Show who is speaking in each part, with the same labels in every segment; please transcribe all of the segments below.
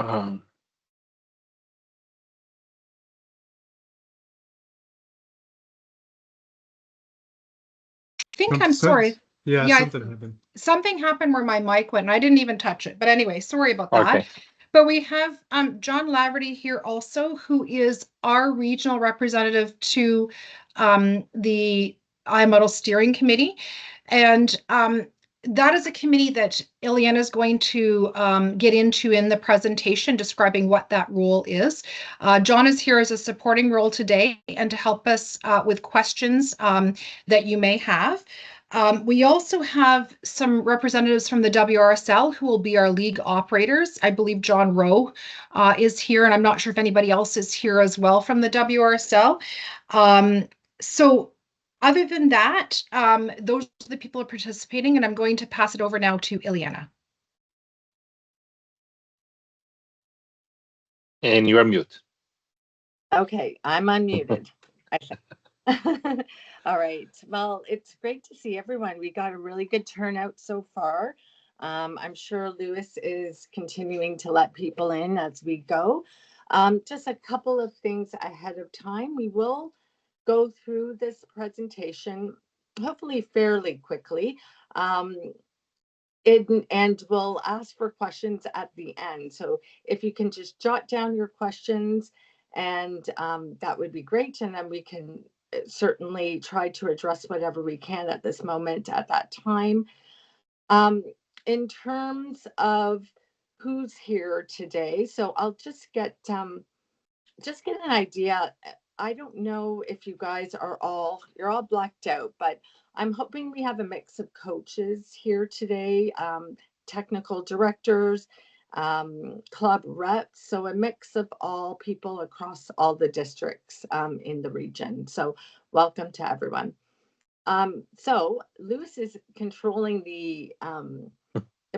Speaker 1: Um,
Speaker 2: I think
Speaker 3: Some
Speaker 2: I'm sorry.
Speaker 3: sense. Yeah,
Speaker 2: Yeah,
Speaker 3: something happened.
Speaker 2: something happened where my mic went and I didn't even touch it. But anyway, sorry about that.
Speaker 1: okay.
Speaker 2: But we have John Laverty here also, who is our regional representative to the iModel Steering Committee. And that is a committee that Ileana is going to get into in the presentation, describing what that role is. John is here as a supporting role today and to help us with questions that you may have. We also have some representatives from the WRSL who will be our league operators. I believe John Rowe is here, and I'm not sure if anybody else is here as well from the WRSL. So other than that, those are the people who are participating, and I'm going to pass it over now to Ileana.
Speaker 1: And you are mute.
Speaker 4: Okay, I'm unmuted. I think. All right. Well, it's great to see everyone. We got a really good turnout so far. I'm sure Lewis is continuing to let people in as we go. Just a couple of things ahead of time. We will go through this presentation, hopefully fairly quickly. Um, and we'll ask for questions at the end. So if you can just jot down your questions, and that would be great. And then we can certainly try to address whatever we can at this moment at that time. Um, in terms of who's here today, so I'll just get an idea. I don't know if you guys you're all blacked out, but I'm hoping we have a mix of coaches here today, technical directors, club reps, so a mix of all people across all the districts in the region. So welcome to everyone. So Lewis is controlling the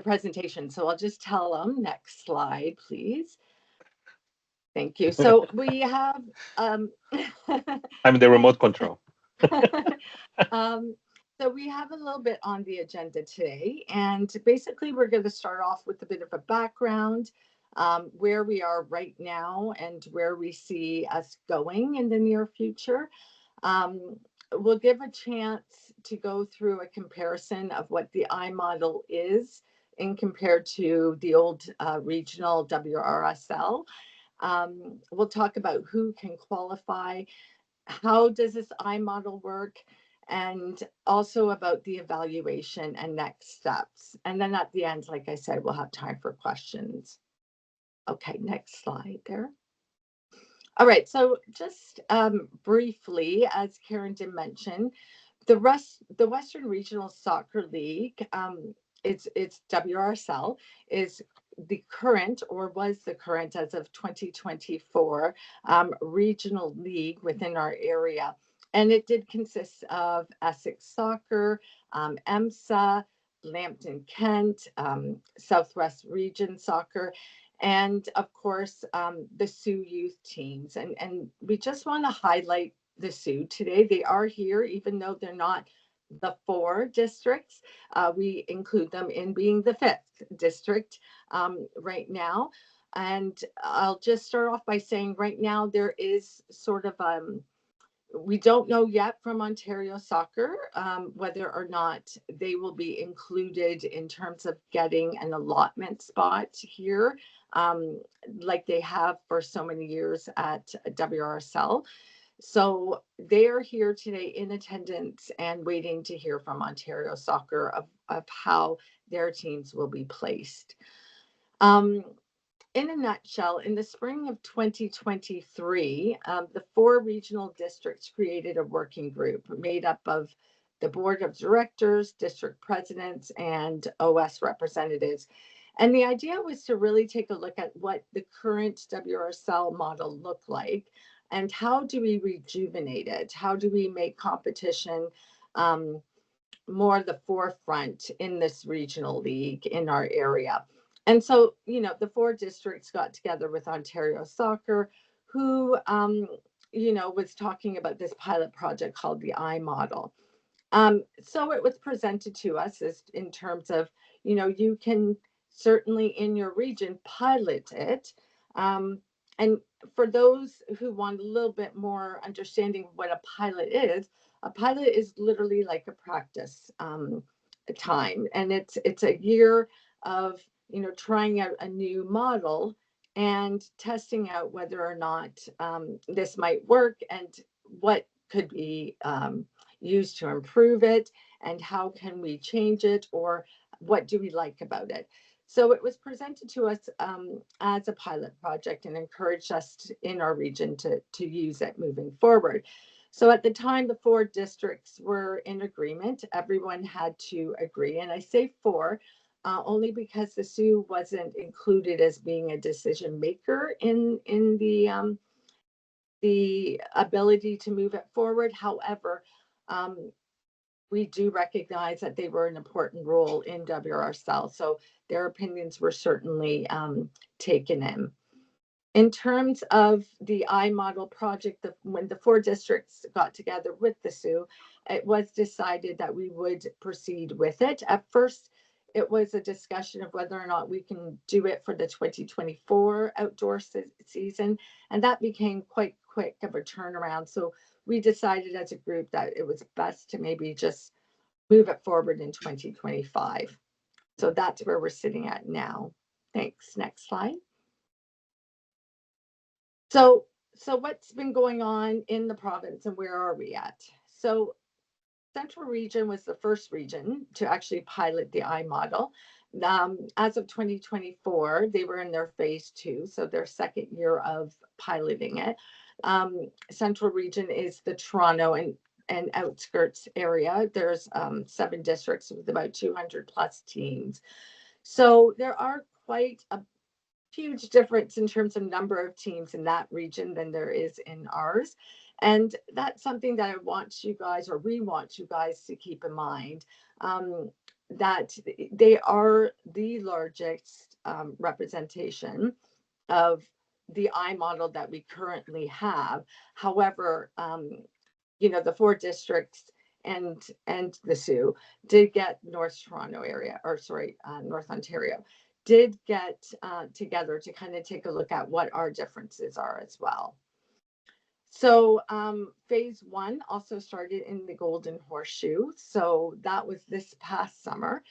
Speaker 4: presentation, so I'll just tell him, next slide, please. Thank you. So we have
Speaker 1: I'm the remote control.
Speaker 4: um, so we have a little bit on the agenda today, and basically we're going to start off with a bit of a background, where we are right now and where we see us going in the near future. Um, we'll give a chance to go through a comparison of what the iModel is in compared to the old regional WRSL. We'll talk about who can qualify, how does this iModel work, and also about the evaluation and next steps. And then at the end, like I said, we'll have time for questions. Okay, next slide there. All right, so just briefly, as Karen did mention, the Western Regional Soccer League, it's WRSL, is the current, or was the current as of 2024, regional league within our area. And it did consist of Essex Soccer, EMSA, Lambton Kent, Southwest Region Soccer, and of course, the Sioux youth teams. And we just want to highlight the Sioux today. They are here, even though they're not the 4 districts. We include them in being the 5th district right now. And I'll just start off by saying right now there is sort of we don't know yet from Ontario Soccer whether or not they will be included in terms of getting an allotment spot here, like they have for so many years at WRSL. So they are here today in attendance and waiting to hear from Ontario Soccer of how their teams will be placed. Um, in a nutshell, in the spring of 2023, the 4 regional districts created a working group made up of the board of directors, district presidents, and OS representatives. And the idea was to really take a look at what the current WRSL model looked like and how do we rejuvenate it? How do we make competition more the forefront in this regional league in our area? And so, the 4 districts got together with Ontario Soccer, who, was talking about this pilot project called the iModel. So it was presented to us as in terms of, you can certainly in your region, pilot it. And for those who want a little bit more understanding of what a pilot is literally like a practice time, and it's a year of trying out a new model and testing out whether or not this might work and what could be used to improve it and how can we change it or what do we like about it. So it was presented to us as a pilot project and encouraged us in our region to use it moving forward. So at the time, the 4 districts were in agreement. Everyone had to agree. And I say 4 only because the Sioux wasn't included as being a decision maker in the ability to move it forward. However, we do recognize that they were an important role in WRSL, so their opinions were certainly taken in. In terms of the iModel project, when the 4 districts got together with the Sioux, it was decided that we would proceed with it. At first, it was a discussion of whether or not we can do it for the 2024 outdoor season, and that became quite quick of a turnaround. So we decided as a group that it was best to maybe just move it forward in 2025. So that's where we're sitting at now. Thanks. Next slide. So what's been going on in the province and where are we at? So Central Region was the first region to actually pilot the iModel. As of 2024, they were in their phase 2, so their second year of piloting it. Central Region is the Toronto and outskirts area. There's 7 districts with about 200 plus teams. So there are quite a huge difference in terms of number of teams in that region than there is in ours. And that's something that I want you guys, or we want you guys to keep in mind, that they are the largest representation of the iModel that we currently have. However, the 4 districts and the Sioux did get North Toronto area, or sorry, North Ontario, did get together to kind of take a look at what our differences are as well. So phase 1 also started in the Golden Horseshoe. So that was this past summer.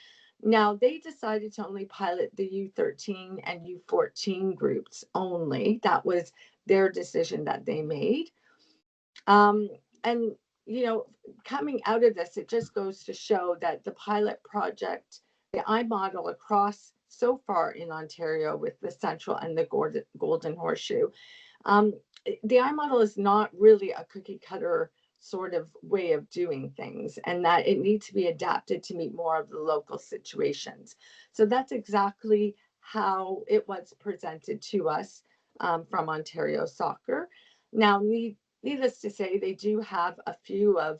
Speaker 4: Now they decided to only pilot the U13 and U14 groups only. That was their decision that they made. And coming out of this, it just goes to show that the pilot project, the iModel across so far in Ontario with the Central and the Golden Horseshoe, the iModel is not really a cookie cutter sort of way of doing things, and that it needs to be adapted to meet more of the local situations. So that's exactly how it was presented to us from Ontario Soccer. Now, needless to say, they do have a few of,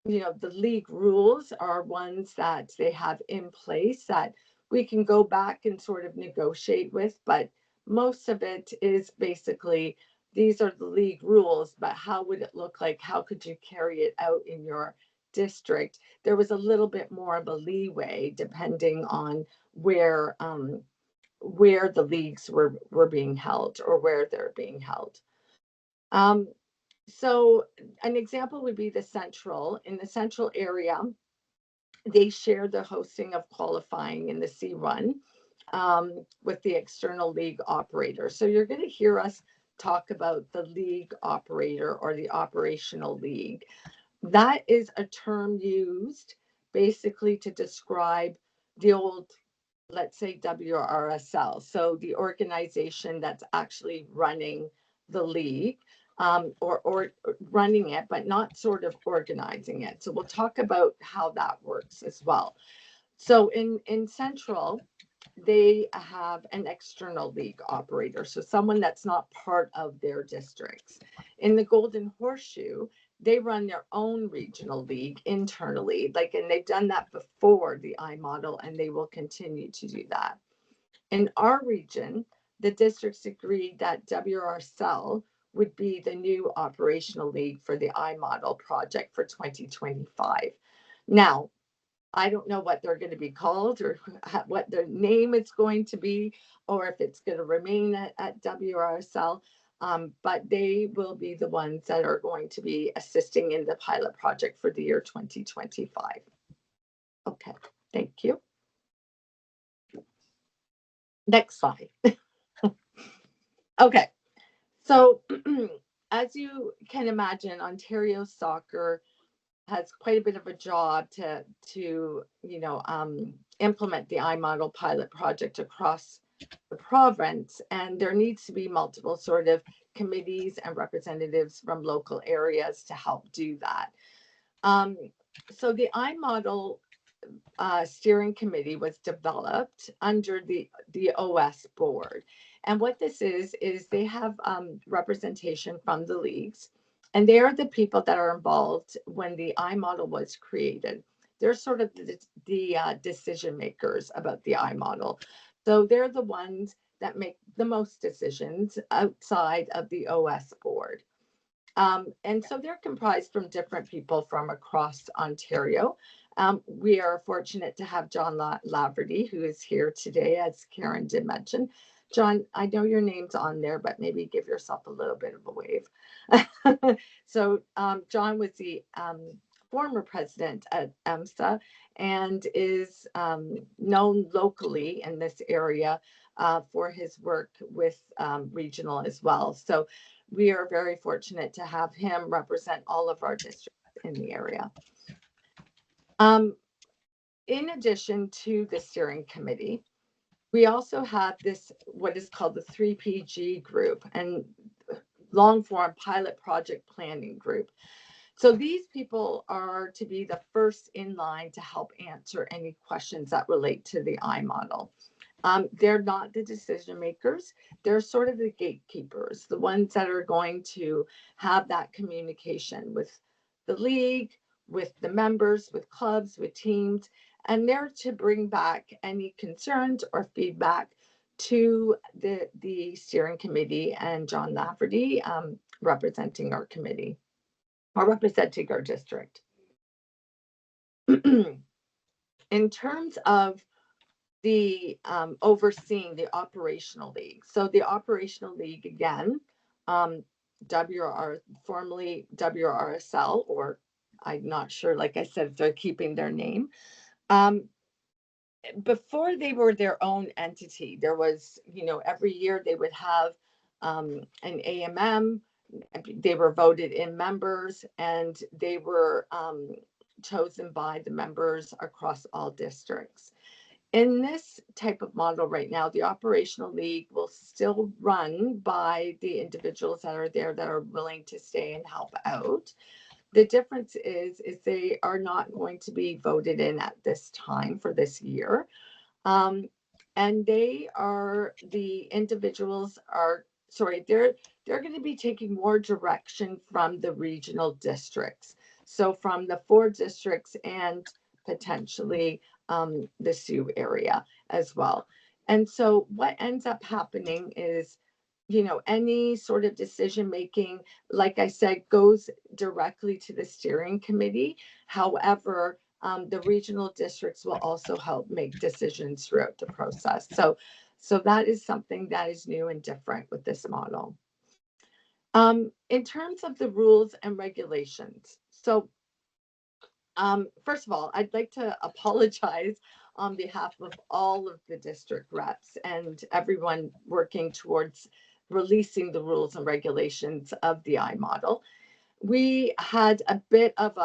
Speaker 4: the league rules are ones that they have in place that we can go back and sort of negotiate with, but most of it is basically, these are the league rules, but how would it look like? How could you carry it out in your district? There was a little bit more of a leeway depending on where the leagues were being held or where they're being held. So an example would be the Central. In the Central area, they share the hosting of qualifying in the C1 with the external league operator. So you're going to hear us talk about the league operator or the operational league. That is a term used basically to describe the old, let's say, WRSL. So the organization that's actually running the league. Or running it, but not sort of organizing it. So we'll talk about how that works as well. So in Central, they have an external league operator, so someone that's not part of their districts. In the Golden Horseshoe, they run their own regional league internally, and they've done that before the iModel, and they will continue to do that. In our region, the districts agreed that WRSL would be the new operational league for the iModel project for 2025. Now, I don't know what they're going to be called or what their name is going to be, or if it's going to remain at WRSL. But they will be the ones that are going to be assisting in the pilot project for the year 2025. Okay, thank you. Next slide. Okay, so as you can imagine, Ontario Soccer has quite a bit of a job to implement the iModel pilot project across the province, and there needs to be multiple sort of committees and representatives from local areas to help do that. So the iModel steering committee was developed under the OS board. And what this is they have representation from the leagues, and they are the people that are involved when the iModel was created. They're sort of the decision makers about the iModel. So they're the ones that make the most decisions outside of the OS board. And so they're comprised from different people from across Ontario. We are fortunate to have John Laverty, who is here today, as Karen did mention. John, I know your name's on there, but maybe give yourself a little bit of a wave. So John was the former president at EMSA and is known locally in this area for his work with regional as well. So we are very fortunate to have him represent all of our districts in the area. In addition to the steering committee, we also have this, what is called the 3PG group and long form pilot project planning group. So these people are to be the first in line to help answer any questions that relate to the iModel. They're not the decision makers. They're sort of the gatekeepers, the ones that are going to have that communication with the league, with the members, with clubs, with teams, and they're to bring back any concerns or feedback to the steering committee and John Lafferty representing our committee or representing our district. In terms of the overseeing the operational league. So the operational league, again, formerly WRSL, or I'm not sure, like I said, if they're keeping their name. Before they were their own entity, there was, every year they would have an AMM. They were voted in members, and they were chosen by the members across all districts. In this type of model right now, the operational league will still run by the individuals that are there that are willing to stay and help out. The difference is they are not going to be voted in at this time for this year. And they are, the individuals are, they're going to be taking more direction from the regional districts. So from the 4 districts and potentially the Sioux area as well. And so what ends up happening is, any sort of decision making, like I said, goes directly to the steering committee. However, the regional districts will also help make decisions throughout the process. So that is something that is new and different with this model. In terms of the rules and regulations, so first of all, I'd like to apologize on behalf of all of the district reps and everyone working towards releasing the rules and regulations of the iModel. We had a bit of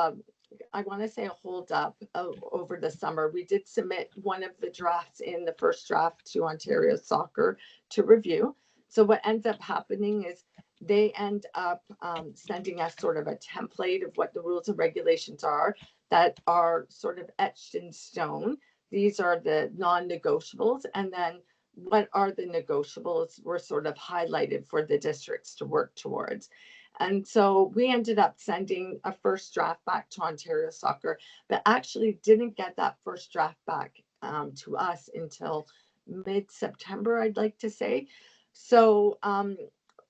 Speaker 4: I want to say a hold up over the summer. We did submit one of the drafts in the first draft to Ontario Soccer to review. So what ends up happening is they end up sending us sort of a template of what the rules and regulations are that are sort of etched in stone. These are the non-negotiables, and then what are the negotiables were sort of highlighted for the districts to work towards. And so we ended up sending a first draft back to Ontario Soccer, but actually didn't get that first draft back to us until mid-September, I'd like to say. So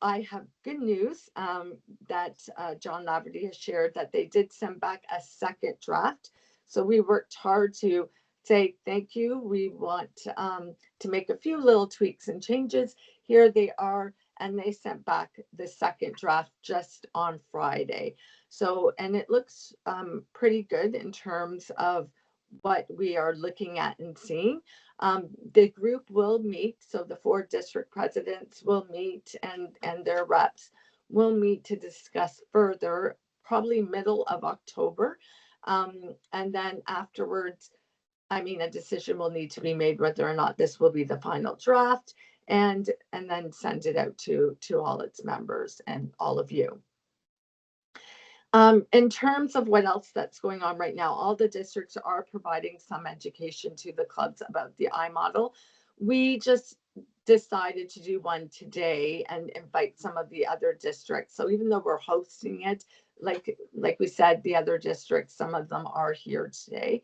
Speaker 4: I have good news that John Laverty has shared that they did send back a second draft. So we worked hard to say thank you. We want to make a few little tweaks and changes. Here they are, and they sent back the second draft just on Friday. So, and it looks pretty good in terms of what we are looking at and seeing. The group will meet, so the 4 district presidents will meet, and their reps will meet to discuss further, probably middle of October. And then afterwards, I mean, a decision will need to be made whether or not this will be the final draft, and then send it out to all its members and all of you. In terms of what else that's going on right now, all the districts are providing some education to the clubs about the iModel. We just decided to do one today and invite some of the other districts. So even though we're hosting it, like we said, the other districts, some of them are here today.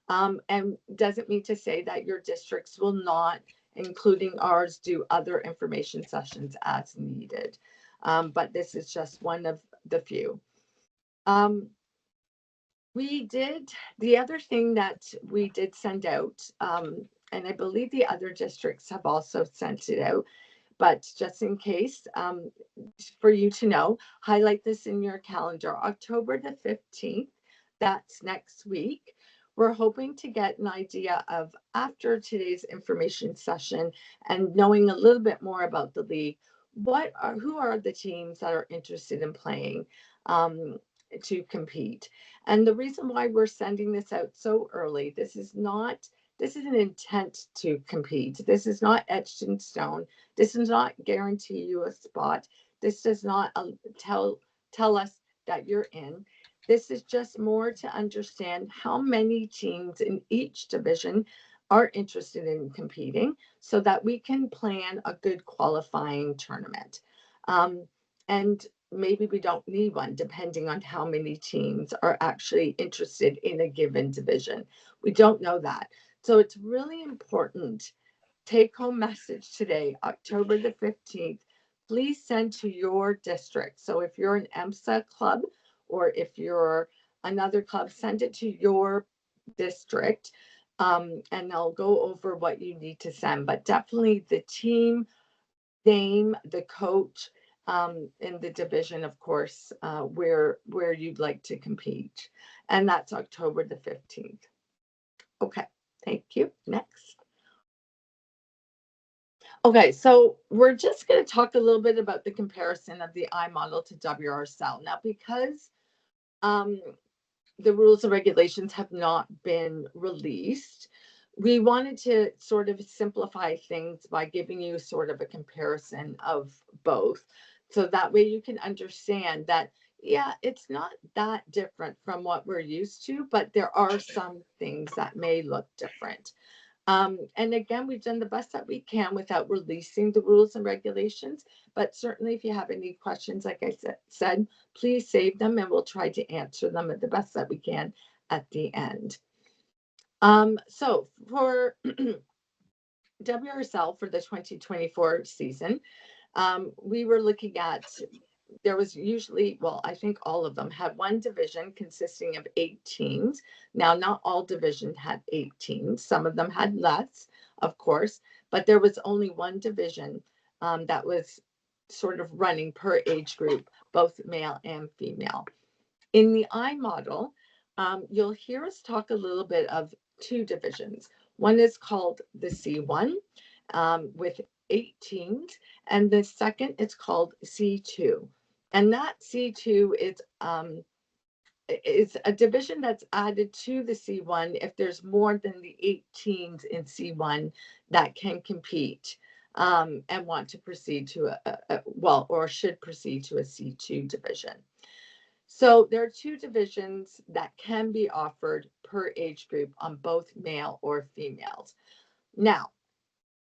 Speaker 4: And doesn't mean to say that your districts will not, including ours, do other information sessions as needed. But this is just one of the few. We did, the other thing that we did send out, and I believe the other districts have also sent it out, but just in case, for you to know, highlight this in your calendar. October the 15th, that's next week. We're hoping to get an idea of, after today's information session and knowing a little bit more about the league, who are the teams that are interested in playing to compete. And the reason why we're sending this out so early, this is an intent to compete. This is not etched in stone. This does not guarantee you a spot. This does not tell us that you're in. This is just more to understand how many teams in each division are interested in competing, so that we can plan a good qualifying tournament. And maybe we don't need one, depending on how many teams are actually interested in a given division. We don't know that. So it's really important. Take home message today, October the 15th. Please send to your district. So if you're an EMSA club, or if you're another club, send it to your district. And I'll go over what you need to send, but definitely the team name, the coach, in the division, of course, where you'd like to compete. And that's October the 15th. Okay, thank you. Next. Okay, so we're just going to talk a little bit about the comparison of the iModel to WRSL. Now, because the rules and regulations have not been released, we wanted to sort of simplify things by giving you sort of a comparison of both. So that way you can understand that, yeah, it's not that different from what we're used to, but there are some things that may look different. And again, we've done the best that we can without releasing the rules and regulations, but certainly if you have any questions, like I said, please save them and we'll try to answer them at the best that we can at the end. So for WRSL for the 2024 season, we were looking at, there was usually, well, I think all of them had one division consisting of 8 teams. Now, not all divisions had 8 teams. Some of them had less, of course, but there was only one division that was sort of running per age group, both male and female. In the iModel, you'll hear us talk a little bit of 2 divisions. One is called the C1 with 8 teams, and the second is called C2. And that C2 is a division that's added to the C1 if there's more than the 8 teams in C1 that can compete and want to proceed to or should proceed to a C2 division. So there are 2 divisions that can be offered per age group on both male or females. Now,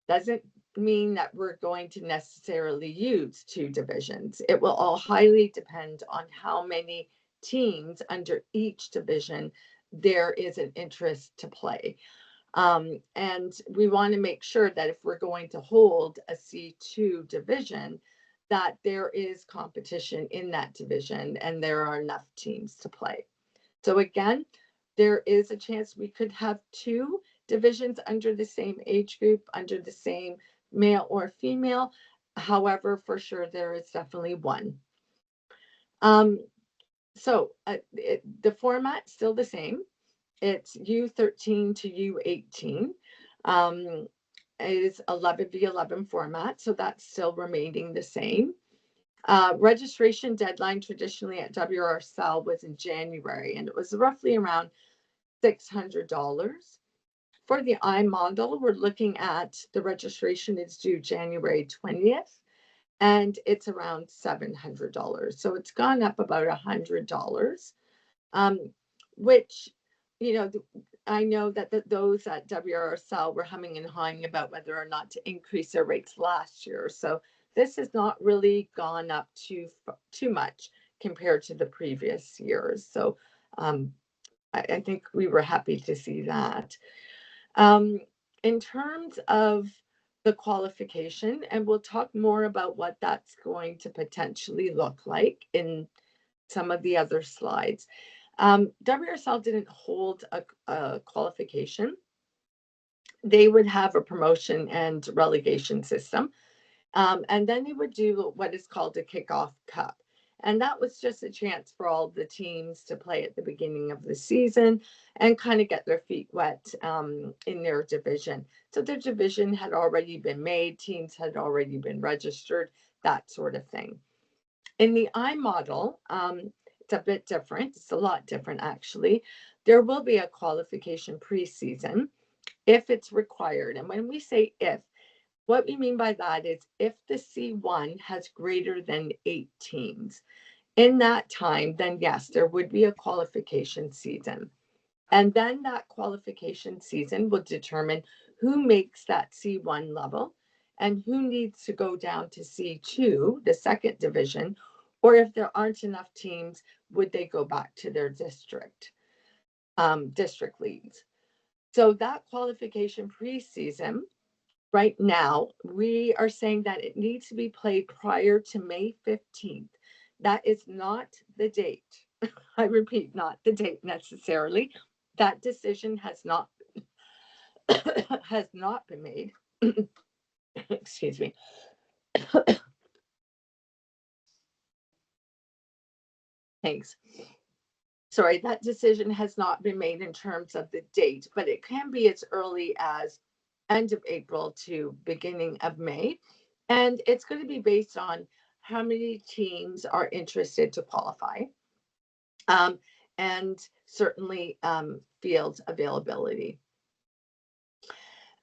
Speaker 4: doesn't mean that we're going to necessarily use 2 divisions. It will all highly depend on how many teams under each division there is an interest to play. And we want to make sure that if we're going to hold a C2 division, that there is competition in that division and there are enough teams to play. So again, There is a chance we could have 2 divisions under the same age group, under the same male or female. However, for sure, there is definitely 1. So the format still the same. It's U13 to U18. It is 11v11 format, so that's still remaining the same. Registration deadline traditionally at WRSL was in January, and it was roughly around $600. For the iModel, we're looking at the registration is due January 20th, and it's around $700. So it's gone up about $100, which, I know that those at WRSL were humming and hawing about whether or not to increase their rates last year. So this has not really gone up too much compared to the previous years. So I think we were happy to see that. In terms of the qualification, and we'll talk more about what that's going to potentially look like in some of the other slides. WRSL didn't hold a qualification. They would have a promotion and relegation system. And then they would do what is called a kickoff cup. And that was just a chance for all the teams to play at the beginning of the season and kind of get their feet wet in their division. So their division had already been made, teams had already been registered, that sort of thing. In the iModel, it's a bit different. It's a lot different, actually. There will be a qualification preseason if it's required. And when we say if, what we mean by that is if the C1 has greater than 8 teams in that time, then yes, there would be a qualification season. And then that qualification season will determine who makes that C1 level and who needs to go down to C2, the second division, or if there aren't enough teams, would they go back to their district leagues. So that qualification preseason, right now, we are saying that it needs to be played prior to May 15th. That is not the date. I repeat, not the date necessarily. That decision has not been made. Excuse me. Thanks. Sorry, that decision has not been made in terms of the date, but it can be as early as end of April to beginning of May. And it's going to be based on how many teams are interested to qualify, and certainly field availability.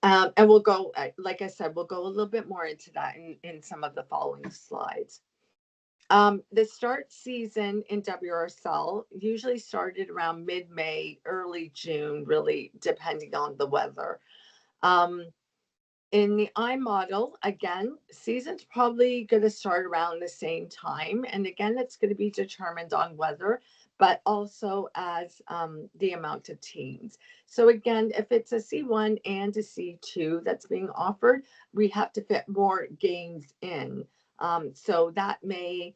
Speaker 4: And we'll go, like I said, we'll go a little bit more into that in some of the following slides. The start season in WRSL usually started around mid-May, early June, really depending on the weather. In the iModel, again, season's probably going to start around the same time. And again, it's going to be determined on weather, but also as the amount of teams. So again, if it's a C1 and a C2 that's being offered, we have to fit more games in. So that may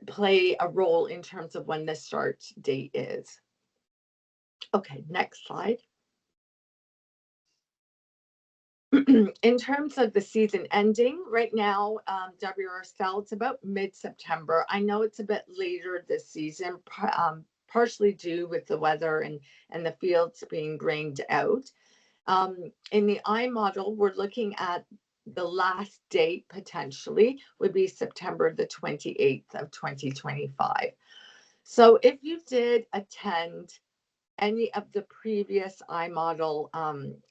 Speaker 4: play a role in terms of when the start date is. Okay, next slide. In terms of the season ending, right now, WRSL, it's about mid-September. I know it's a bit later this season, partially due with the weather and the fields being rained out. In the iModel, we're looking at the last date potentially would be September the 28th of 2025. So if you did attend any of the previous iModel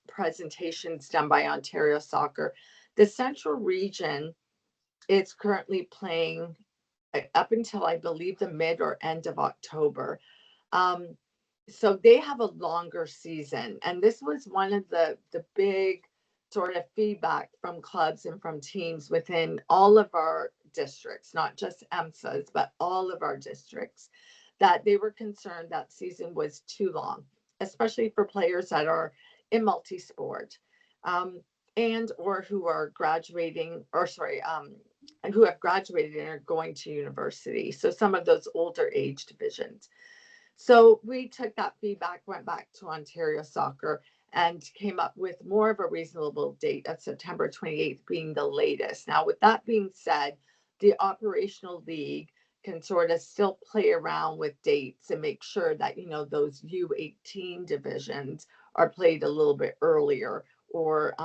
Speaker 4: presentations done by Ontario Soccer, the Central Region is currently playing up until I believe the mid or end of October. So they have a longer season. And this was one of the big sort of feedback from clubs and from teams within all of our districts, not just EMSA's, but all of our districts, that they were concerned that season was too long, especially for players that are in multi-sport and or who are graduating, or sorry, who have graduated and are going to university. So some of those older age divisions. So we took that feedback, went back to Ontario Soccer, and came up with more of a reasonable date of September 28th being the latest. Now, with that being said, the operational league can sort of still play around with dates and make sure that, you know, those U18 divisions are played a little bit earlier, or,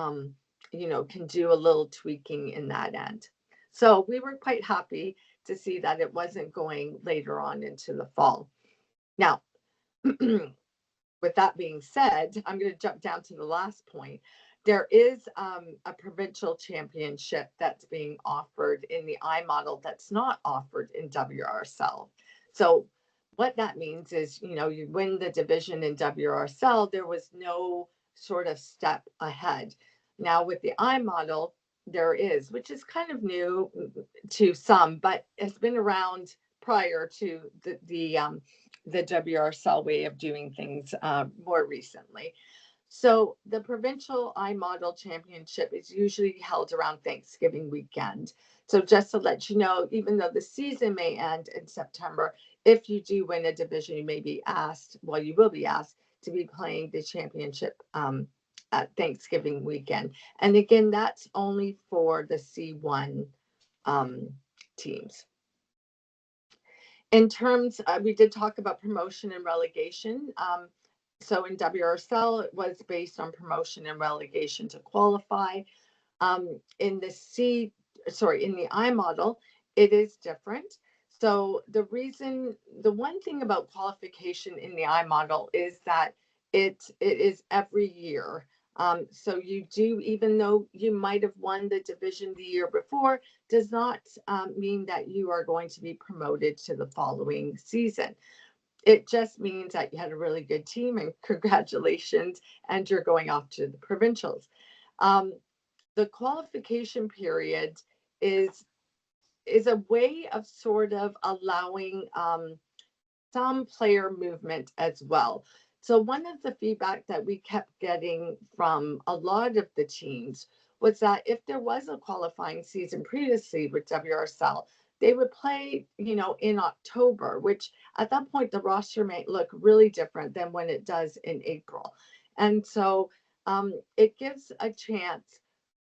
Speaker 4: you know, can do a little tweaking in that end. So we were quite happy to see that it wasn't going later on into the fall. Now, with that being said, I'm going to jump down to the last point. There is a provincial championship that's being offered in the iModel that's not offered in WRSL. So what that means is, you know, you win the division in WRSL, there was no sort of step ahead. Now with the iModel, there is, which is kind of new to some, but it's been around prior to the WRSL way of doing things more recently. So the provincial iModel championship is usually held around Thanksgiving weekend. So just to let you know, even though the season may end in September, if you do win a division, you may be asked, well, you will be asked to be playing the championship at Thanksgiving weekend. And again, that's only for the C1 teams. In terms, we did talk about promotion and relegation. So in WRSL, it was based on promotion and relegation to qualify. In the iModel, it is different. So the one thing about qualification in the iModel is that it is every year. So you do, even though you might have won the division the year before, does not mean that you are going to be promoted to the following season. It just means that you had a really good team and congratulations, and you're going off to the provincials. The qualification period is a way of sort of allowing some player movement as well. So one of the feedback that we kept getting from a lot of the teams was that if there was a qualifying season previously with WRSL, they would play, you know, in October, which at that point the roster may look really different than when it does in April. And so it gives a chance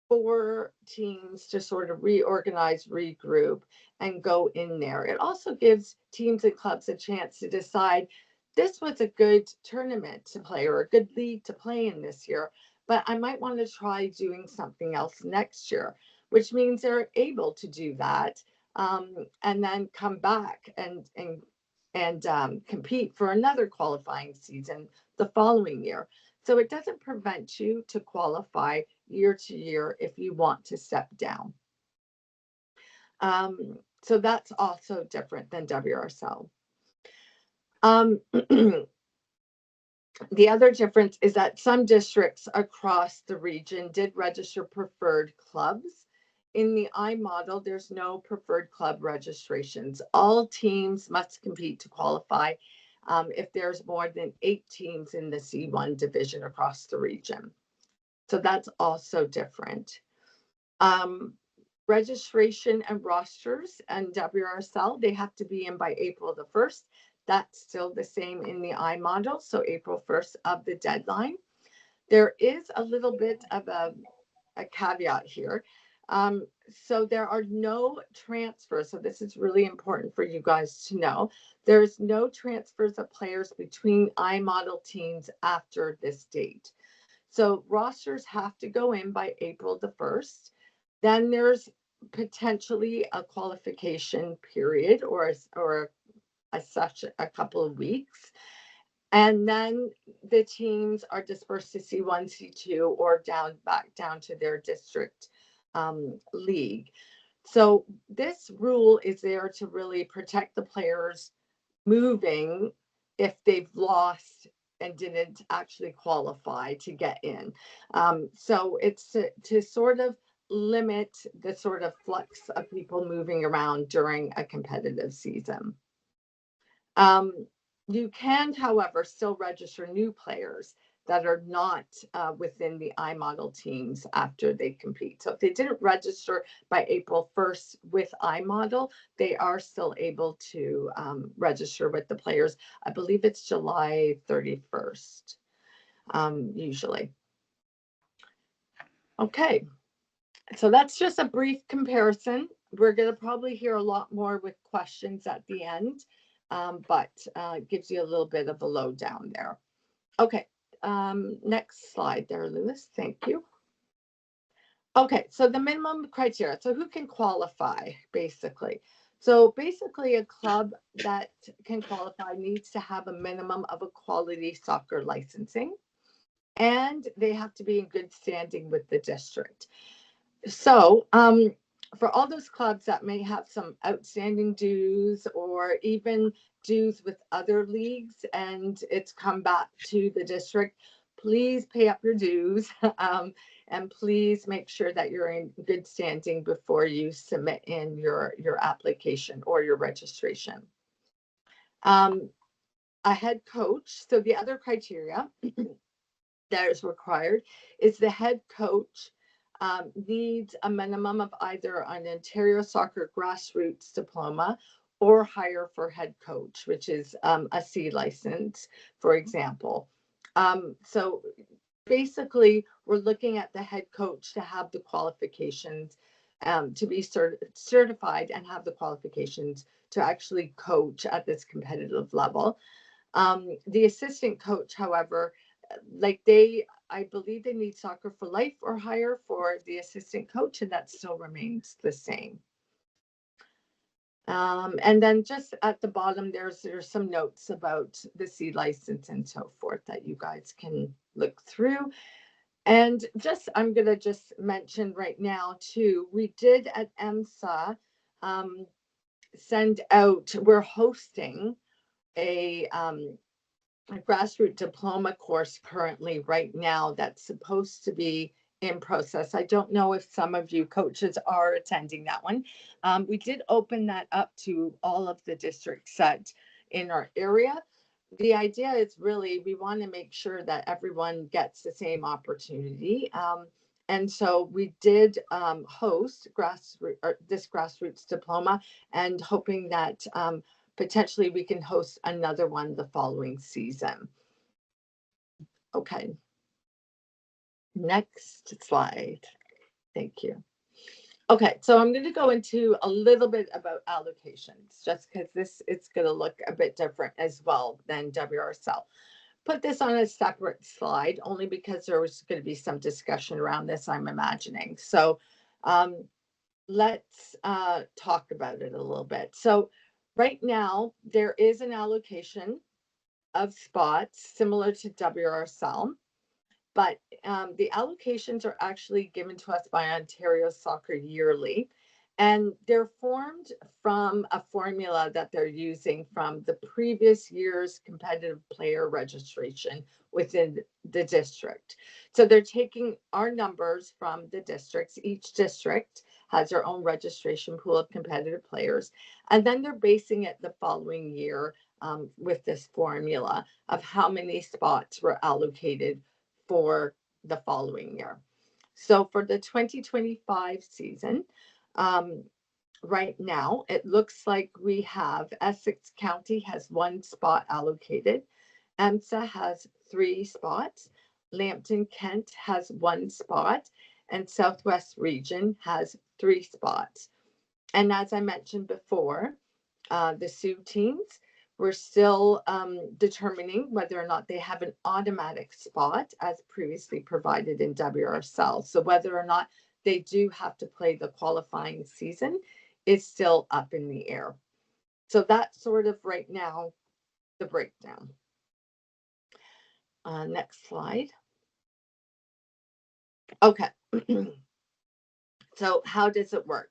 Speaker 4: for teams to sort of reorganize, regroup, and go in there. It also gives teams and clubs a chance to decide this was a good tournament to play or a good league to play in this year, but I might want to try doing something else next year, which means they're able to do that, and then come back and compete for another qualifying season the following year. So it doesn't prevent you to qualify year to year if you want to step down. So that's also different than WRSL. The other difference is that some districts across the region did register preferred clubs. In the iModel, there's no preferred club registrations. All teams must compete to qualify if there's more than 8 teams in the C1 division across the region. So that's also different. Registration and rosters and WRSL, they have to be in by April the 1st. That's still the same in the iModel, so April 1st of the deadline. There is a little bit of a caveat here. So there are no transfers. So this is really important for you guys to know. There's no transfers of players between iModel teams after this date. So rosters have to go in by April the 1st. Then there's potentially a qualification period or such a couple of weeks. And then the teams are dispersed to C1, C2, or back down to their district league. So this rule is there to really protect the players moving if they've lost and didn't actually qualify to get in. So it's to sort of limit the sort of flux of people moving around during a competitive season. You can, however, still register new players. that are not within the iModel teams after they compete. So if they didn't register by April 1st with iModel, they are still able to register with the players. I believe it's July 31st, usually. Okay, so that's just a brief comparison. We're going to probably hear a lot more with questions at the end, but it gives you a little bit of a lowdown there. Okay, next slide there, Lewis. Thank you. Okay, so the minimum criteria. So who can qualify, basically? So basically, a club that can qualify needs to have a minimum of a quality soccer licensing, and they have to be in good standing with the district. So for all those clubs that may have some outstanding dues or even dues with other leagues and it's come back to the district, please pay up your dues and please make sure that you're in good standing before you submit in your application or your registration. A head coach. So the other criteria that is required is the head coach needs a minimum of either an Ontario Soccer Grassroots diploma or higher for head coach, which is a C license, for example. So basically, we're looking at the head coach to have the qualifications to be certified and have the qualifications to actually coach at this competitive level. The assistant coach, however, I believe they need Soccer for Life or higher for the assistant coach, and that still remains the same. And then just at the bottom, there's some notes about the C license and so forth that you guys can look through. And I'm going to just mention right now too, we did at EMSA send out, we're hosting a grassroots diploma course currently right now that's supposed to be in process. I don't know if some of you coaches are attending that one. We did open that up to all of the districts set in our area. The idea is really we want to make sure that everyone gets the same opportunity. And so we did host this grassroots diploma and hoping that potentially we can host another one the following season. Okay. Next slide. Thank you. Okay, so I'm going to go into a little bit about allocations, just because it's going to look a bit different as well than WRSL. Put this on a separate slide only because there was going to be some discussion around this, I'm imagining. So let's talk about it a little bit. So right now, there is an allocation of spots similar to WRSL, but the allocations are actually given to us by Ontario Soccer yearly, and they're formed from a formula that they're using from the previous year's competitive player registration within the district. So they're taking our numbers from the districts. Each district has their own registration pool of competitive players, and then they're basing it the following year with this formula of how many spots were allocated for the following year. So for the 2025 season, right now, it looks like we have Essex County has 1 spot allocated. EMSA has 3 spots. Lambton Kent has 1 spot. And Southwest Region has 3 spots. And as I mentioned before, the Sioux teams, we're still determining whether or not they have an automatic spot as previously provided in WRSL. So whether or not they do have to play the qualifying season is still up in the air. So that's sort of right now the breakdown. Next slide. Okay. So how does it work?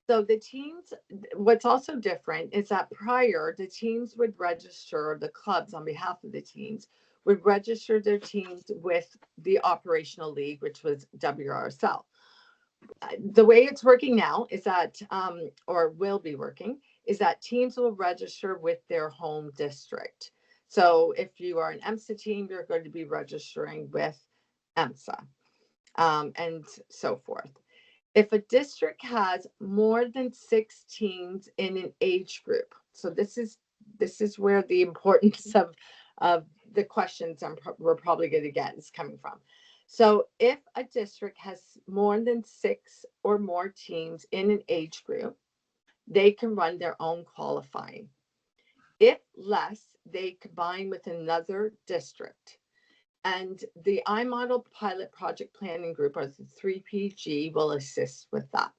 Speaker 4: So the teams, what's also different is that prior, the teams would register, the clubs on behalf of the teams would register their teams with the operational league, which was WRSL. The way it's working now is that, or will be working, is that teams will register with their home district. So if you are an EMSA team, you're going to be registering with EMSA, and so forth. If a district has more than 6 teams in an age group, so this is where the importance of the questions we're probably going to get is coming from. So if a district has more than 6 or more teams in an age group, they can run their own qualifying. If less, they combine with another district. And the iModel Pilot Project Planning Group, or the 3PG, will assist with that.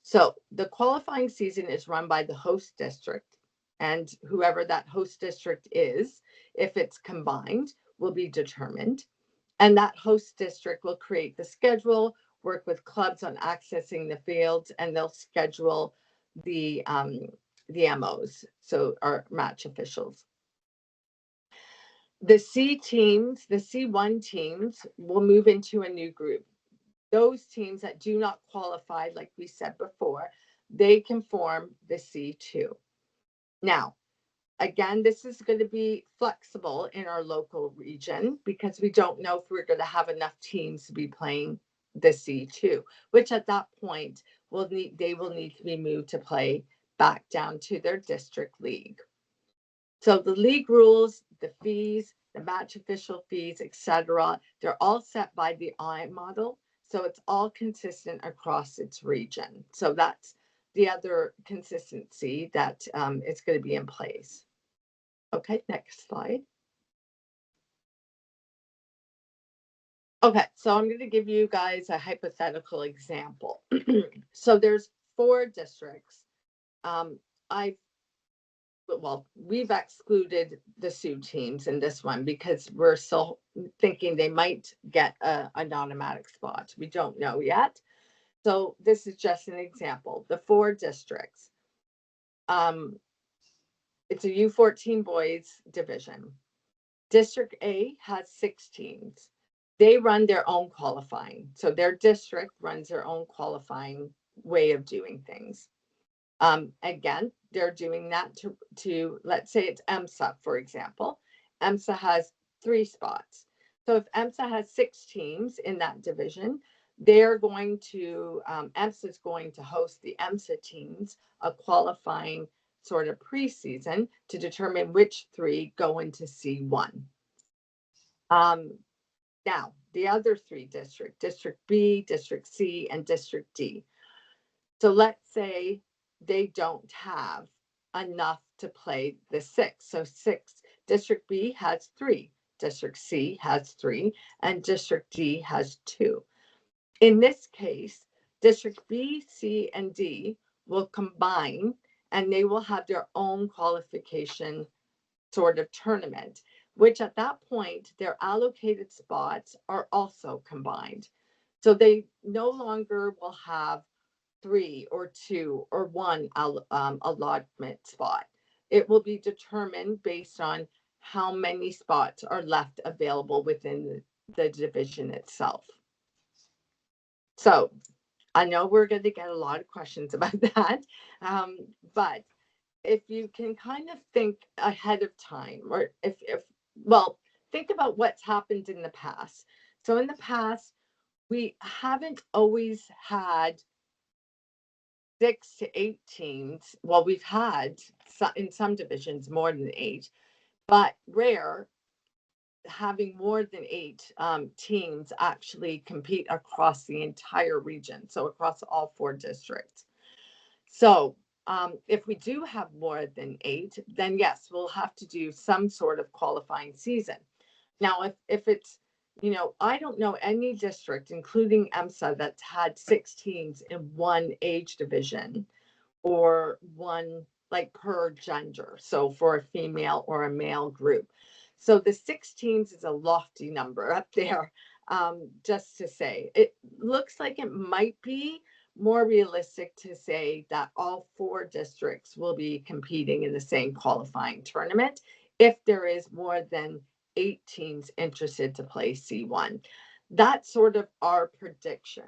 Speaker 4: So the qualifying season is run by the host district, and whoever that host district is, if it's combined, will be determined. And that host district will create the schedule, work with clubs on accessing the fields, and they'll schedule the MOs, so our match officials. The C1 teams will move into a new group. Those teams that do not qualify, like we said before, they can form the C2. Now, again, this is going to be flexible in our local region because we don't know if we're going to have enough teams to be playing the C2, which at that point they will need to be moved to play back down to their district league. So the league rules, the fees, the match official fees, etc., they're all set by the iModel. So it's all consistent across its region. So that's the other consistency that is going to be in place. Okay, next slide. Okay, so I'm going to give you guys a hypothetical example. So there's 4 districts. We've excluded the Sioux teams in this one because we're still thinking they might get an automatic spot. We don't know yet. So this is just an example. The 4 districts. It's a U14 boys division. District A has 6 teams. They run their own qualifying. So their district runs their own qualifying way of doing things. Again, they're doing that to let's say it's EMSA, for example. EMSA has 3 spots. So if EMSA has 6 teams in that division, they're going to, EMSA is going to host the EMSA teams a qualifying sort of preseason to determine which 3 go into C1. Now, the other 3 districts, District B, District C, and District D. So let's say they don't have enough to play the 6. So 6, District B has 3, District C has 3, and District D has 2. In this case, District B, C, and D will combine and they will have their own qualification sort of tournament, which at that point, their allocated spots are also combined. So they no longer will have 3 or 2 or 1 allotment spot. It will be determined based on how many spots are left available within the division itself. So I know we're going to get a lot of questions about that, but if you can kind of think ahead of time, or think about what's happened in the past. So in the past, we haven't always had 6 to 8 teams. Well, we've had in some divisions more than 8, but rare having more than 8 teams actually compete across the entire region, so across all 4 districts. So if we do have more than 8, then yes, we'll have to do some sort of qualifying season. Now, if it's, I don't know any district, including EMSA, that's had 6 teams in one age division or one like per gender. So for a female or a male group. So the 6 teams is a lofty number up there. Just to say, it looks like it might be more realistic to say that all 4 districts will be competing in the same qualifying tournament if there is more than 8 teams interested to play C1. That's sort of our prediction.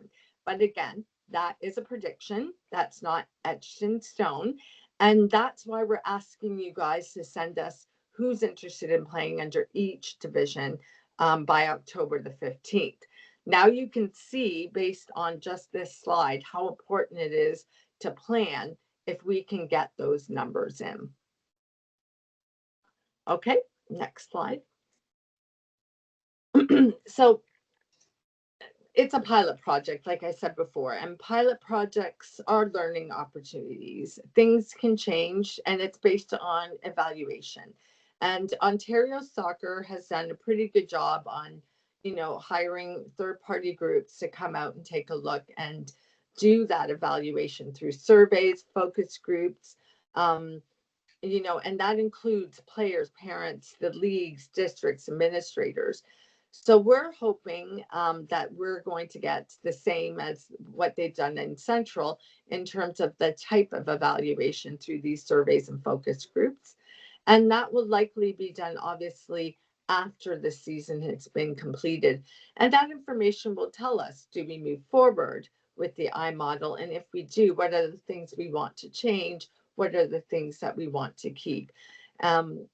Speaker 4: But again, that is a prediction. That's not etched in stone. And that's why we're asking you guys to send us who's interested in playing under each division by October the 15th. Now you can see, based on just this slide, how important it is to plan if we can get those numbers in. Okay, next slide. So it's a pilot project, like I said before, and pilot projects are learning opportunities. Things can change, and it's based on evaluation. And Ontario Soccer has done a pretty good job on, hiring third-party groups to come out and take a look and do that evaluation through surveys, focus groups, and that includes players, parents, the leagues, districts, administrators. So we're hoping that we're going to get the same as what they've done in Central in terms of the type of evaluation through these surveys and focus groups. And that will likely be done, obviously, after the season has been completed. And that information will tell us, do we move forward with the iModel? And if we do, what are the things we want to change? What are the things that we want to keep? And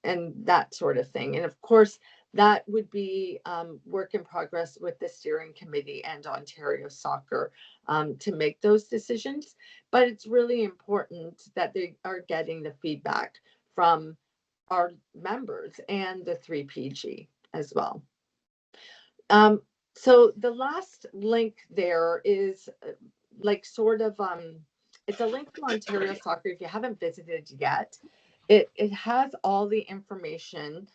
Speaker 4: that sort of thing. And of course, that would be work in progress with the steering committee and Ontario Soccer to make those decisions. But it's really important that they are getting the feedback from our members and the 3PG as well. So the last link there is it's a link to Ontario Soccer. If you haven't visited yet, it has all the information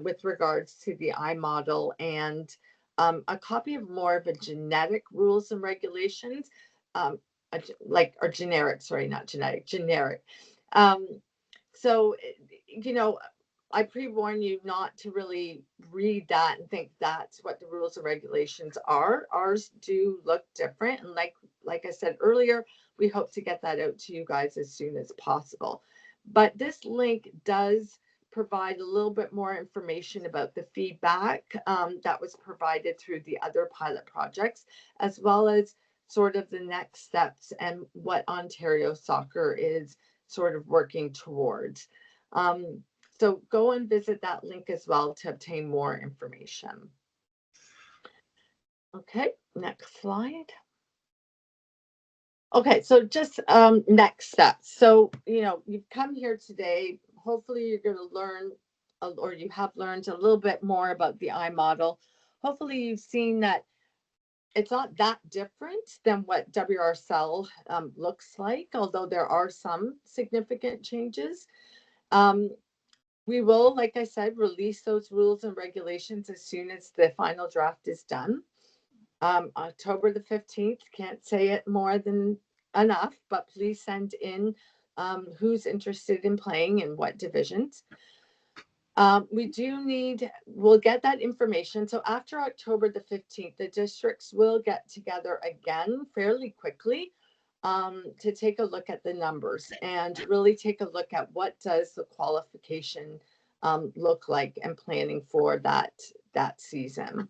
Speaker 4: with regards to the iModel and a copy of more of a genetic rules and regulations, generic. So, I pre-warn you not to really read that and think that's what the rules and regulations are. Ours do look different. And like I said earlier, we hope to get that out to you guys as soon as possible. But this link does provide a little bit more information about the feedback that was provided through the other pilot projects, as well as sort of the next steps and what Ontario Soccer is sort of working towards. So go and visit that link as well to obtain more information. Okay, next slide. Okay, so just next steps. So, you've come here today. Hopefully you're going to learn, or you have learned a little bit more about the iModel. Hopefully you've seen that it's not that different than what WRCL looks like, although there are some significant changes. We will, like I said, release those rules and regulations as soon as the final draft is done. October the 15th, can't say it more than enough, but please send in who's interested in playing in what divisions. We'll get that information. So after October the 15th, the districts will get together again fairly quickly to take a look at the numbers and really take a look at what does the qualification look like and planning for that season.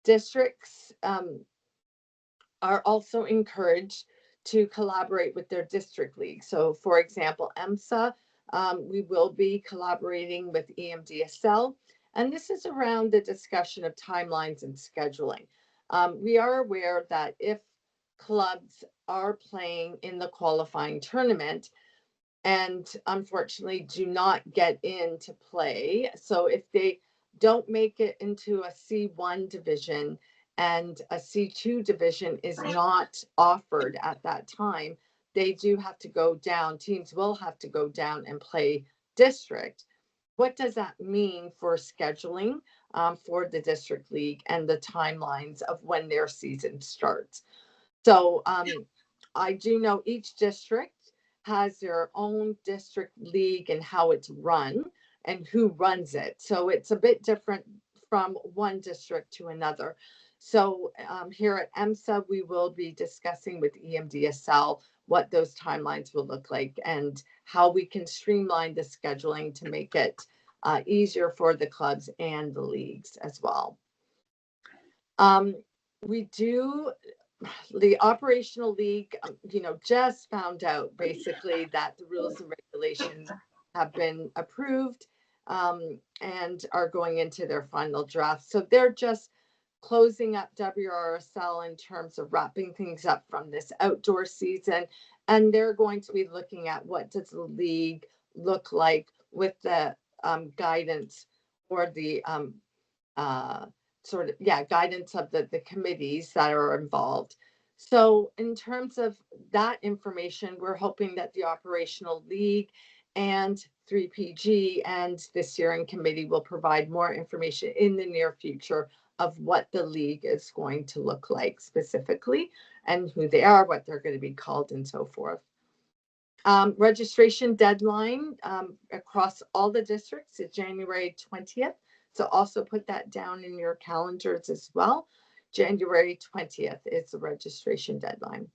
Speaker 4: Districts are also encouraged to collaborate with their district league. So for example, EMSA, we will be collaborating with EMDSL, and this is around the discussion of timelines and scheduling. We are aware that if clubs are playing in the qualifying tournament and unfortunately do not get into play, so if they don't make it into a C1 division and a C2 division is not offered at that time, they do have to go down. Teams will have to go down and play district. What does that mean for scheduling for the district league and the timelines of when their season starts? So I do know each district has their own district league and how it's run and who runs it. So it's a bit different from one district to another. So here at EMSA, we will be discussing with EMDSL what those timelines will look like and how we can streamline the scheduling to make it easier for the clubs and the leagues as well. The operational league, just found out basically that the rules and regulations have been approved and are going into their final draft. So they're just closing up WRSL in terms of wrapping things up from this outdoor season. And they're going to be looking at what does the league look like with the guidance or the guidance of the committees that are involved. So in terms of that information, we're hoping that the operational league and 3PG and the steering committee will provide more information in the near future of what the league is going to look like specifically and who they are, what they're going to be called, and so forth. Registration deadline across all the districts is January 20th. So also put that down in your calendars as well. January 20th is the registration deadline.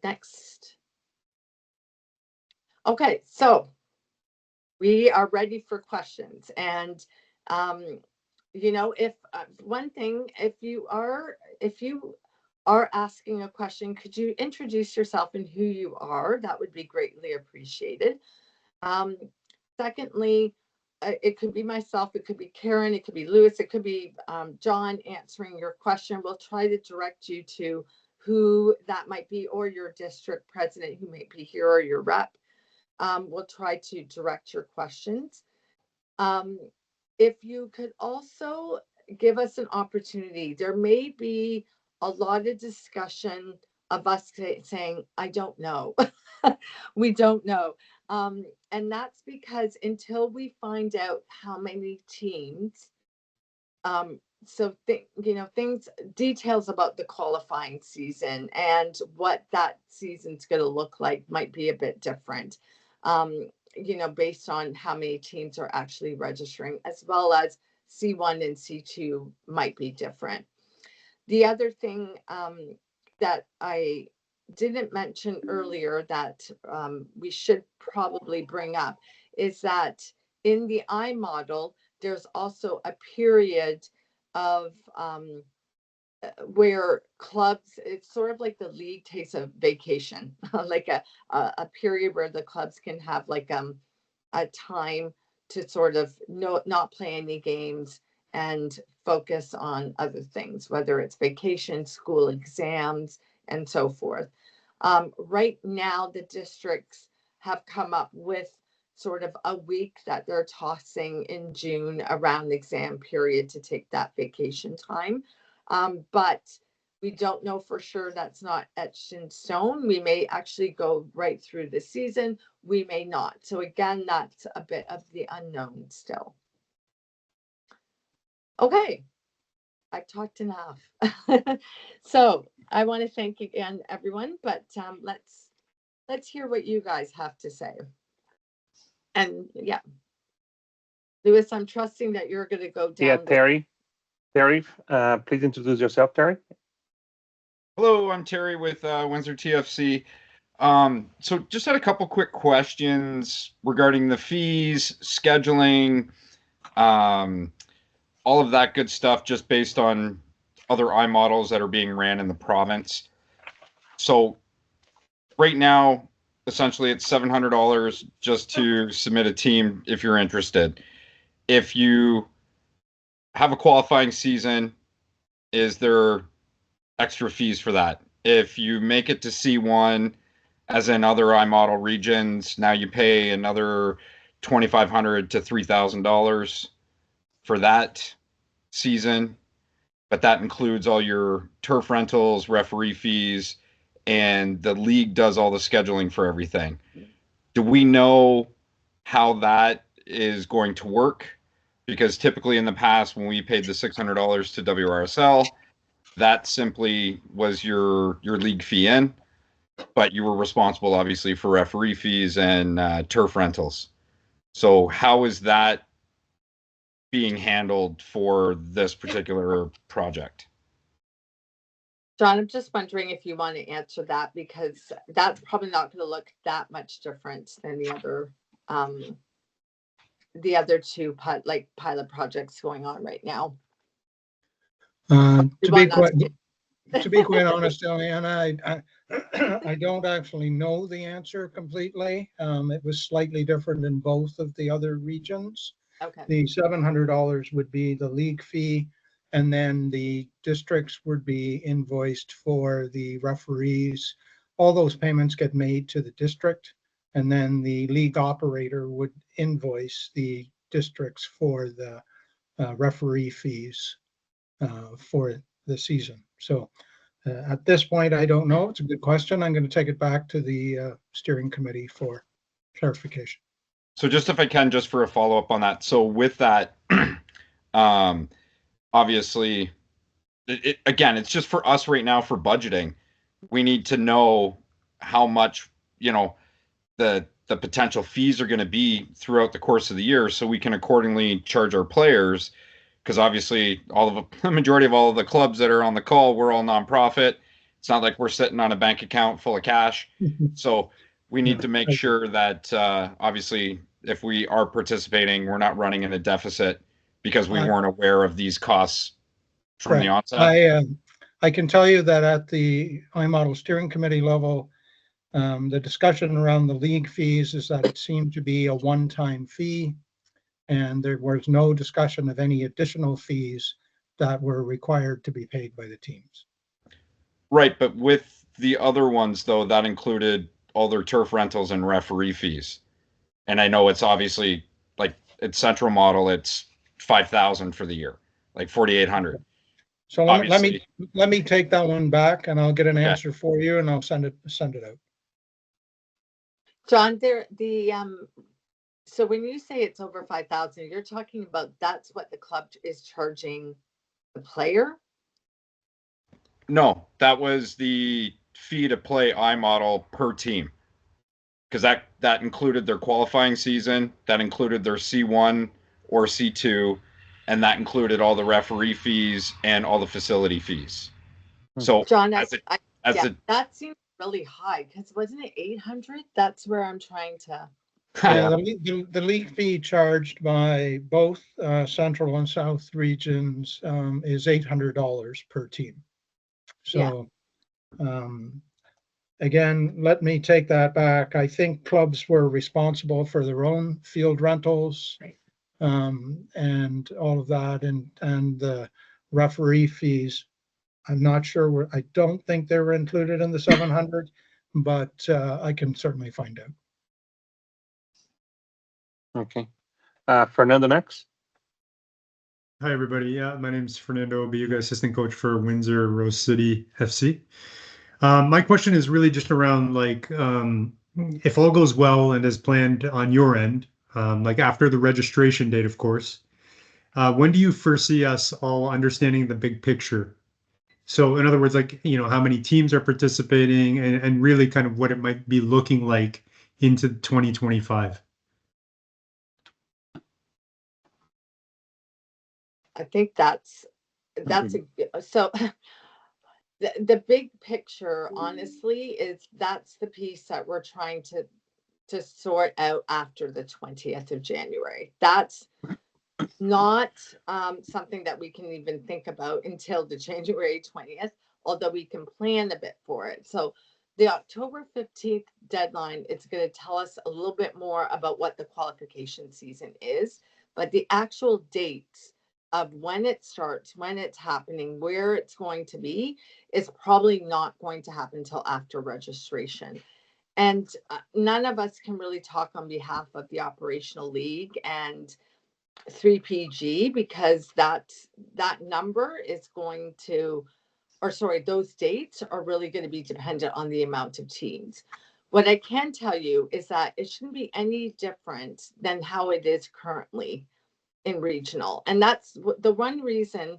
Speaker 4: Next. Okay, so we are ready for questions. And, if one thing, if you are asking a question, could you introduce yourself and who you are? That would be greatly appreciated. Secondly, it could be myself, it could be Karen, it could be Lewis, it could be John answering your question. We'll try to direct you to who that might be, or your district president who might be here, or your rep. We'll try to direct your questions. If you could also give us an opportunity, there may be a lot of discussion of us saying, I don't know. We don't know. And that's because until we find out how many teams, details about the qualifying season and what that season's going to look like might be a bit different, based on how many teams are actually registering, as well as C1 and C2 might be different. The other thing that I didn't mention earlier that we should probably bring up is that in the iModel, there's also a period of where clubs, it's sort of like the league takes a vacation, like a period where the clubs can have like a time to sort of not play any games and focus on other things, whether it's vacation, school exams, and so forth. Right now, the districts have come up with sort of a week that they're tossing in June around the exam period to take that vacation time. But we don't know for sure. That's not etched in stone. We may actually go right through the season. We may not. So again, that's a bit of the unknown still. Okay, I've talked enough. So I want to thank again everyone, but let's hear what you guys have to say. And yeah, Lewis, I'm trusting that you're going to go down.
Speaker 1: Yeah, Terry, please introduce yourself, Terry.
Speaker 3: Hello, I'm Terry with Windsor TFC. So just had a couple quick questions regarding the fees, scheduling, all of that good stuff, just based on other iModels that are being ran in the province. So right now, essentially it's $700 just to submit a team if you're interested. If you have a qualifying season, is there extra fees for that? If you make it to C1, as in other iModel regions, now you pay another $2,500 to $3,000 for that season, but that includes all your turf rentals, referee fees, and the league does all the scheduling for everything. Do we know how that is going to work? Because typically in the past, when we paid the $600 to WRSL, that simply was your league fee in, but you were responsible obviously for referee fees and turf rentals. So how is that being handled for this particular project?
Speaker 4: John, I'm just wondering if you want to answer that, because that's probably not going to look that much different than the other two pilot projects going on right now.
Speaker 5: To be quite honest, Eliana, I don't actually know the answer completely. It was slightly different in both of the other regions.
Speaker 4: Okay.
Speaker 5: The $700 would be the league fee, and then the districts would be invoiced for the referees. All those payments get made to the district, and then the league operator would invoice the districts for the referee fees for the season. So at this point, I don't know. It's a good question. I'm going to take it back to the steering committee for clarification.
Speaker 3: So just if I can, just for a follow up on that. So with that, obviously, again, it's just for us right now for budgeting. We need to know how much, the potential fees are going to be throughout the course of the year, so we can accordingly charge our players. Because obviously, the majority of all of the clubs that are on the call, we're all nonprofit. It's not like we're sitting on a bank account full of cash. So we need to make sure that obviously, if we are participating, we're not running in a deficit because we weren't aware of these costs from the onset.
Speaker 5: I can tell you that at the iModel steering committee level, the discussion around the league fees is that it seemed to be a one-time fee, and there was no discussion of any additional fees that were required to be paid by the teams.
Speaker 3: Right, but with the other ones, though, that included all their turf rentals and referee fees. And I know it's obviously like it's Central Model, it's 5,000 for the year, like 4,800.
Speaker 5: So let me take that one back, and I'll get an answer for you, and I'll send it out.
Speaker 4: John, so when you say it's over 5,000, you're talking about that's what the club is charging the player?
Speaker 3: No, that was the fee to play iModel per team. Because that included their qualifying season, that included their C1 or C2, and that included all the referee fees and all the facility fees. So
Speaker 4: John, that seems really high, because wasn't it 800? That's where I'm trying to.
Speaker 5: Yeah, the league fee charged by both Central and South regions is $800 per team. So again, let me take that back. I think clubs were responsible for their own field rentals, and all of that, and the referee fees. I'm not sure I don't think they were included in the 700, but I can certainly find out.
Speaker 1: Okay. Fernando next.
Speaker 6: Hi, everybody. Yeah, my name is Fernando Biuga, assistant coach for Windsor Rose City FC. My question is really just around if all goes well and as planned on your end, after the registration date, of course, when do you foresee us all understanding the big picture? So in other words, how many teams are participating and really kind of what it might be looking like into 2025?
Speaker 4: I think that's so the big picture, honestly, is that's the piece that we're trying to sort out after the 20th of January. That's not something that we can even think about until the January 20th, although we can plan a bit for it. So the October 15th deadline, it's going to tell us a little bit more about what the qualification season is, but the actual dates of when it starts, when it's happening, where it's going to be, is probably not going to happen until after registration. And none of us can really talk on behalf of the operational league and 3PG, because that number is going to, those dates are really going to be dependent on the amount of teams. What I can tell you is that it shouldn't be any different than how it is currently in regional. And that's the one reason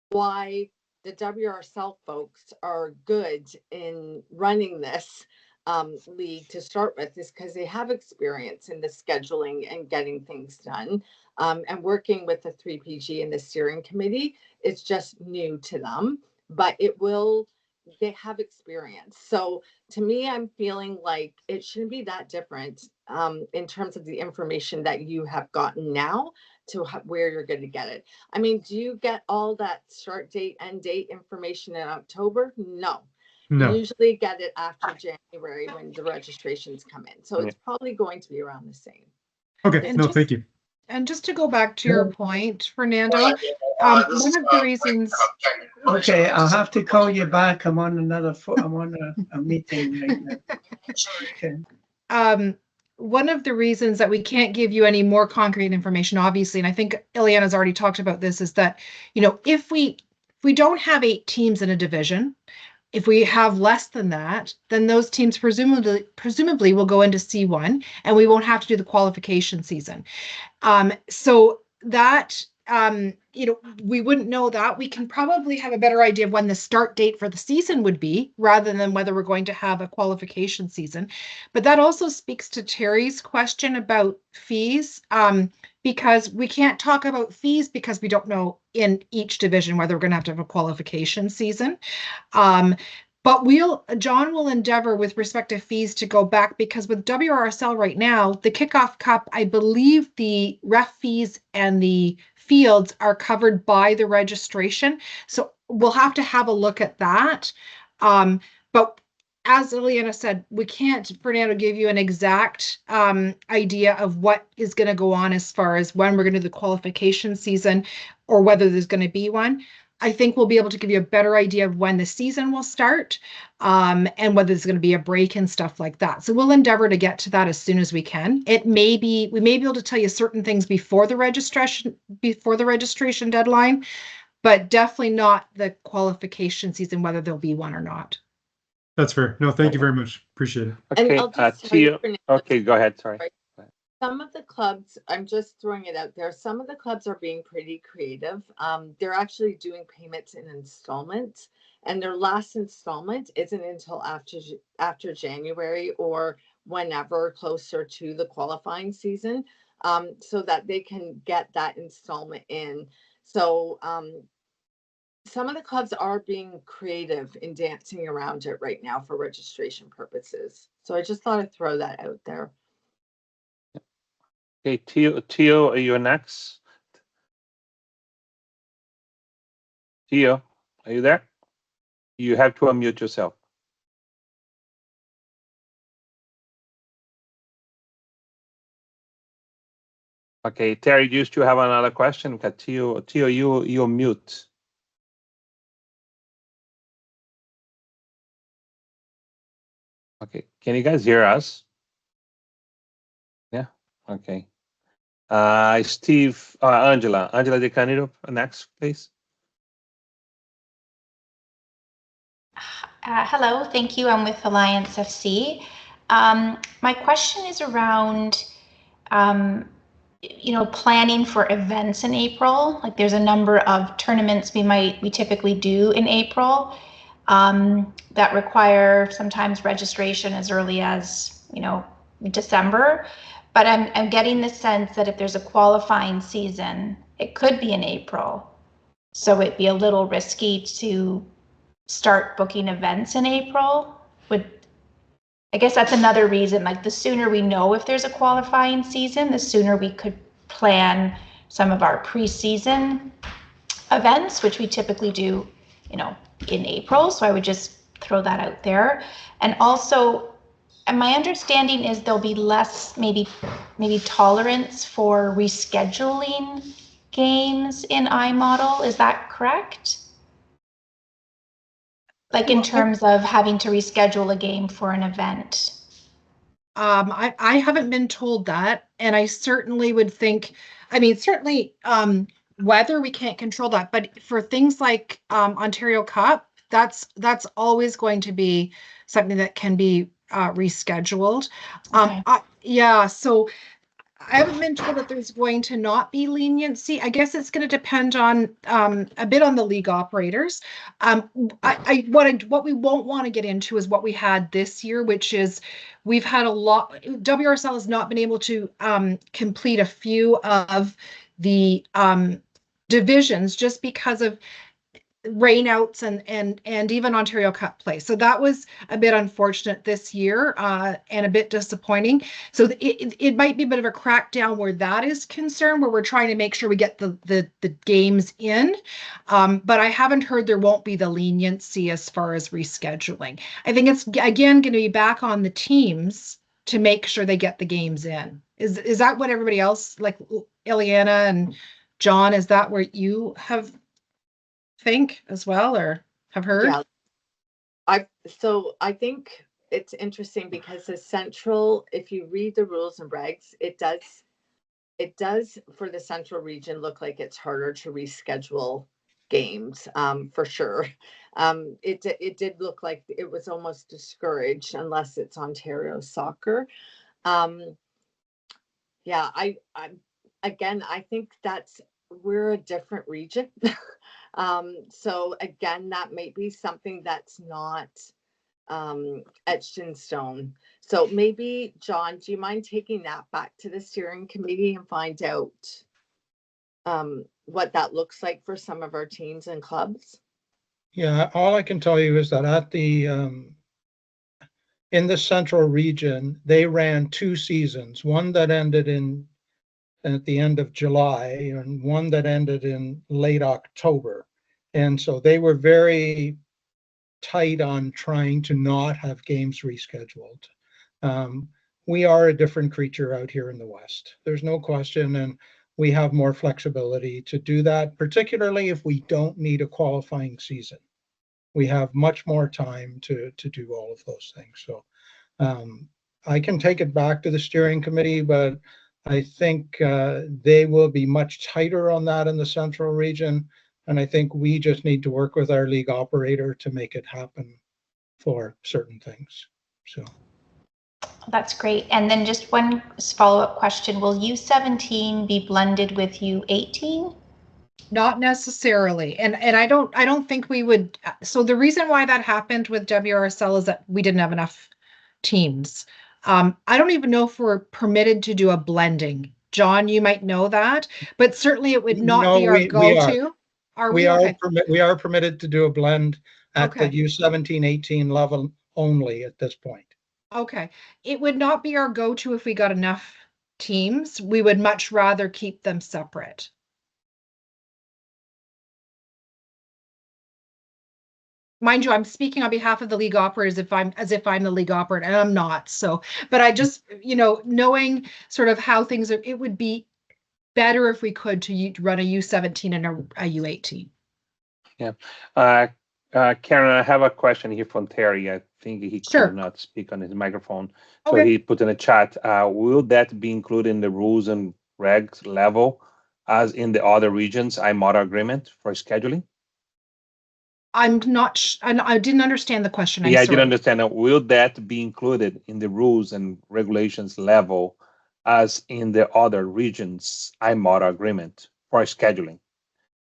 Speaker 4: why the WRSL folks are good in running this league to start with, is because they have experience in the scheduling and getting things done. And working with the 3PG and the steering committee is just new to them, but they have experience. So to me, I'm feeling like it shouldn't be that different in terms of the information that you have gotten now to where you're going to get it. I mean, do you get all that start date, end date information in October? No.
Speaker 6: No.
Speaker 4: You usually get it after January when the registrations come in. So
Speaker 1: Yeah.
Speaker 4: it's probably going to be around the same.
Speaker 6: Okay.
Speaker 2: And
Speaker 6: No,
Speaker 2: just-
Speaker 6: thank you.
Speaker 2: And just to go back to your point, Fernando, one of the reasons,
Speaker 7: Okay, I'll have to call you back. I'm on I'm on a meeting right now. Okay.
Speaker 2: one of the reasons that we can't give you any more concrete information, obviously, and I think Ileana's already talked about this, is that, if we don't have 8 teams in a division, if we have less than that, then those teams presumably will go into C1 and we won't have to do the qualification season. So that, we wouldn't know that. We can probably have a better idea of when the start date for the season would be, rather than whether we're going to have a qualification season. But that also speaks to Terry's question about fees, because we can't talk about fees because we don't know in each division whether we're going to have a qualification season. But John will endeavor with respect to fees to go back, because with WRSL right now, the Kickoff Cup, I believe the ref fees and the fields are covered by the registration. So we'll have to have a look at that. But as Ileana said, we can't, Fernando, give you an exact idea of what is going to go on as far as when we're going to do the qualification season or whether there's going to be one. I think we'll be able to give you a better idea of when the season will start, and whether there's going to be a break and stuff like that. So we'll endeavor to get to that as soon as we can. We may be able to tell you certain things before the registration deadline, but definitely not the qualification season, whether there'll be one or not.
Speaker 6: That's fair. No, thank you very much. Appreciate it.
Speaker 1: Okay,
Speaker 4: I'll just tell you, Fernando,
Speaker 1: okay, go ahead, sorry.
Speaker 4: some of the clubs, I'm just throwing it out there, some of the clubs are being pretty creative. They're actually doing payments in installments, and their last installment isn't until after January or whenever closer to the qualifying season, so that they can get that installment in. So some of the clubs are being creative in dancing around it right now for registration purposes. So I just thought I'd throw that out there.
Speaker 1: Okay, Tio, are you next? Tio, are you there? You have to unmute yourself. Okay, Terry, do you still have another question? Okay, Tio, you're mute. Okay, can you guys hear us? Yeah, okay. Angela De Canido, next, please.
Speaker 8: Hello, thank you. I'm with Alliance FC. My question is around, planning for events in April. Like, there's a number of tournaments we typically do in April that require sometimes registration as early as, December. But I'm getting the sense that if there's a qualifying season, it could be in April. So it'd be a little risky to start booking events in April. I guess that's another reason, like, the sooner we know if there's a qualifying season, the sooner we could plan some of our preseason events, which we typically do, in April. So I would just throw that out there. And also, and my understanding is there'll be less maybe tolerance for rescheduling games in iModel. Is that correct? Like, in terms of having to reschedule a game for an event?
Speaker 2: I haven't been told that, and I certainly would think, certainly weather, we can't control that, but for things like Ontario Cup, that's always going to be something that can be rescheduled.
Speaker 8: Okay.
Speaker 2: So I haven't been told that there's going to not be leniency. I guess it's going to depend on a bit on the league operators. What we won't want to get into is what we had this year, which is we've had a lot. WRSL has not been able to complete a few of the divisions just because of rainouts and even Ontario Cup play. So that was a bit unfortunate this year and a bit disappointing. So it might be a bit of a crackdown where that is concerned, where we're trying to make sure we get the games in. But I haven't heard there won't be the leniency as far as rescheduling. I think it's again going to be back on the teams to make sure they get the games in. Is that what everybody else, like Ileana and John, is that where you have think as well or have heard?
Speaker 4: Yeah, I think it's interesting because the central, if you read the rules and regs, it does for the central region look like it's harder to reschedule games, for sure. It did look like it was almost discouraged unless it's Ontario soccer. Yeah, I again, I think we're a different region. So again, that may be something that's not etched in stone. So maybe, John, do you mind taking that back to the steering committee and find out what that looks like for some of our teams and clubs?
Speaker 5: Yeah, all I can tell you is that at the in the central region, they ran 2 seasons, one that ended at the end of July and one that ended in late October. And so they were very tight on trying to not have games rescheduled. We are a different creature out here in the West. There's no question. And we have more flexibility to do that, particularly if we don't need a qualifying season. We have much more time to do all of those things. So I can take it back to the steering committee, but I think they will be much tighter on that in the central region. And I think we just need to work with our league operator to make it happen for certain things. So
Speaker 8: That's great. And then just one follow-up question. Will U17 be blended with U18?
Speaker 2: Not necessarily. And I don't think we would. So the reason why that happened with WRSL is that we didn't have enough teams. I don't even know if we're permitted to do a blending. John, you might know that, but certainly it would not be our go-to. Are we? Okay.
Speaker 5: We are permitted to do a blend at
Speaker 2: Okay.
Speaker 5: the U17-18 level only at this point.
Speaker 2: Okay. It would not be our go-to if we got enough teams. We would much rather keep them separate. Mind you, I'm speaking on behalf of the league operators as if I'm the league operator, and I'm not. So, but I just, knowing sort of how things are, it would be better if we could to run a U17 and a U18.
Speaker 1: Yeah. Karen, I have a question here from Terry. I think he
Speaker 2: Sure.
Speaker 1: could not speak on his microphone. So
Speaker 2: Okay.
Speaker 1: he put in a chat, will that be included in the rules and regs level as in the other regions iModel agreement for scheduling?
Speaker 2: I'm not, I didn't understand the question.
Speaker 1: I didn't understand. Will that be included in the rules and regulations level as in the other regions iModel agreement for scheduling?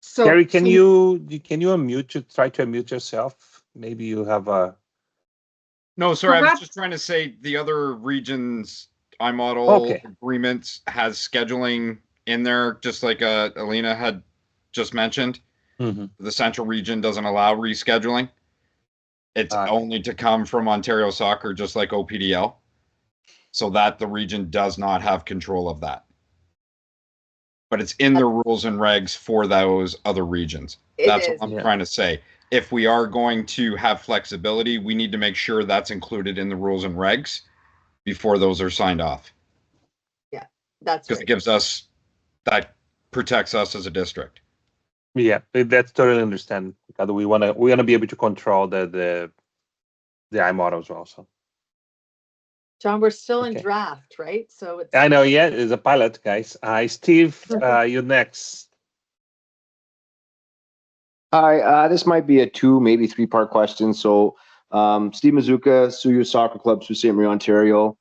Speaker 2: So,
Speaker 1: Terry, can you try to unmute yourself? Maybe you have a.
Speaker 3: No, sorry, I was just trying to say the other regions iModel agreements has scheduling in there, just like Alina had just mentioned.
Speaker 1: Mm-hmm.
Speaker 3: The central region doesn't allow rescheduling. It's only to come from Ontario Soccer, just like OPDL, so that the region does not have control of that. But it's in the rules and regs for those other regions. That's what I'm trying to say. If we are going to have flexibility, we need to make sure that's included in the rules and regs before those are signed off.
Speaker 4: Yeah, that's
Speaker 3: because it gives us, that protects us as a district.
Speaker 1: Yeah, that's totally understand. Because we wanna be able to control the iModel as well. So,
Speaker 4: John, we're still in draft, right? So it's.
Speaker 1: I know. Yeah, it's a pilot, guys. Steve, you're next.
Speaker 9: Hi, this might be a 2, maybe 3-part question. So, Steve Mazuka, Sioux Soccer Club, Sault Ste. Marie, Ontario.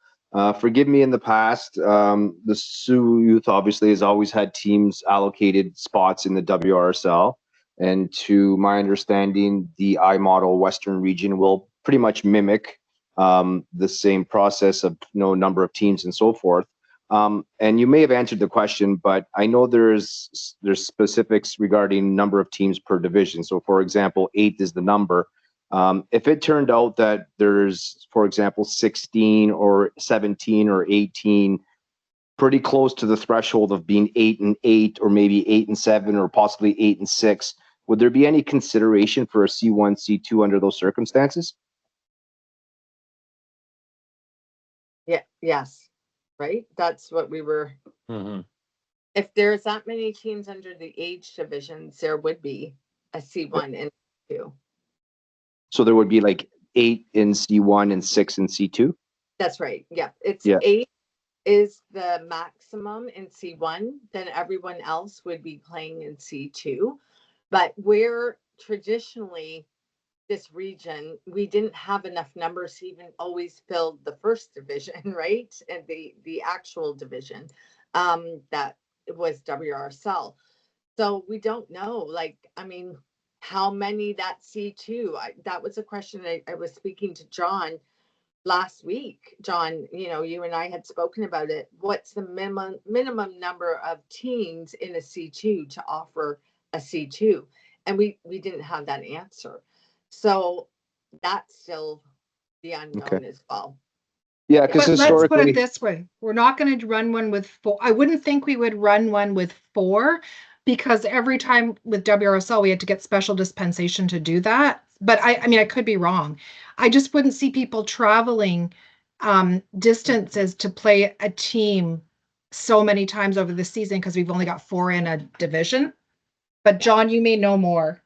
Speaker 9: Forgive me in the past. The Sioux Youth obviously has always had teams allocated spots in the WRSL. And to my understanding, the iModel Western region will pretty much mimic the same process of number of teams and so forth. And you may have answered the question, but I know there's specifics regarding number of teams per division. So, for example, 8 is the number. If it turned out that there's, for example, 16 or 17 or 18, pretty close to the threshold of being 8-8, or maybe 8-7, or possibly 8-6, would there be any consideration for a C1, C2 under those circumstances?
Speaker 4: Yeah, yes, right? That's what we were,
Speaker 1: Mhm.
Speaker 4: if there's that many teams under the age divisions, there would be a C1 and 2.
Speaker 9: So there would be like 8 in C1 and 6 in C2?
Speaker 4: That's right. Yeah. It's
Speaker 9: Yeah.
Speaker 4: 8 is the maximum in C1, then everyone else would be playing in C2. But where traditionally this region, we didn't have enough numbers to even always fill the first division, right? And the actual division that was WRSL. So we don't know, like, I mean, how many that C2? That was a question I was speaking to John last week. John, you and I had spoken about it. What's the minimum number of teams in a C2 to offer a C2? And we didn't have that answer. So that's still the unknown as well.
Speaker 9: Yeah, because
Speaker 2: But let's put
Speaker 9: historically,
Speaker 2: it this way. We're not going to run one with 4. I wouldn't think we would run one with 4, because every time with WRSL, we had to get special dispensation to do that. But I mean, I could be wrong. I just wouldn't see people traveling distances to play a team so many times over the season, because we've only got 4 in a division. But John, you may know more.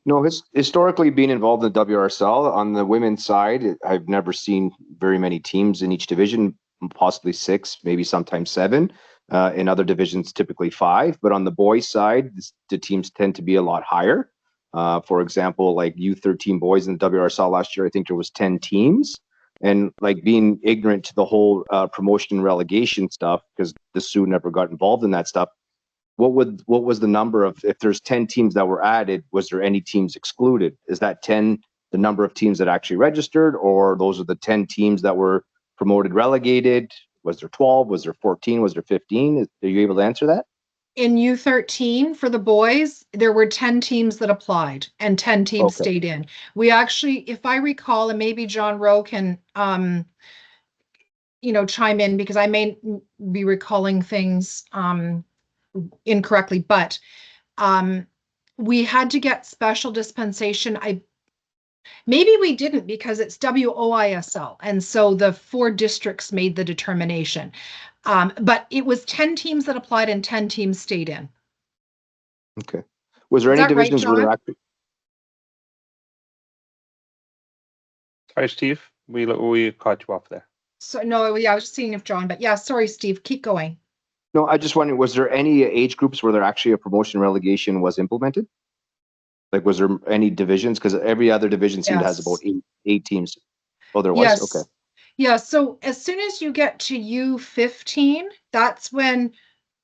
Speaker 9: no, historically being involved in the WRSL on the women's side, I've never seen very many teams in each division, possibly 6, maybe sometimes 7. In other divisions, typically 5. But on the boys' side, the teams tend to be a lot higher. For example, like U13 boys in the WRSL last year, I think there was 10 teams. And like being ignorant to the whole promotion and relegation stuff, because the Sioux never got involved in that stuff. What was the number of, if there's 10 teams that were added, was there any teams excluded? Is that 10 the number of teams that actually registered, or those are the 10 teams that were promoted, relegated? Was there 12? Was there 14? Was there 15? Are you able to answer that?
Speaker 2: In U13 for the boys, there were 10 teams that applied and 10 teams
Speaker 9: Okay.
Speaker 2: stayed in. We actually, if I recall, and maybe John Rowe can chime in, because I may be recalling things incorrectly, but we had to get special dispensation. Maybe we didn't, because it's WOISL, and so the 4 districts made the determination. But it was 10 teams that applied and 10 teams stayed in.
Speaker 9: Okay. Was there
Speaker 2: Is
Speaker 9: any
Speaker 2: that right,
Speaker 9: divisions where there
Speaker 2: John?
Speaker 9: actually?
Speaker 1: Sorry, Steve. We caught you off there.
Speaker 2: So no, yeah, I was just seeing if John, but yeah, sorry, Steve, keep going.
Speaker 9: No, I just wondering, was there any age groups where there actually a promotion relegation was implemented? Like, was there any divisions? Because every other division seemed to has about
Speaker 2: Yes.
Speaker 9: eight teams. Oh, there was?
Speaker 2: Yes.
Speaker 9: Okay.
Speaker 2: Yeah, so as soon as you get to U15, that's when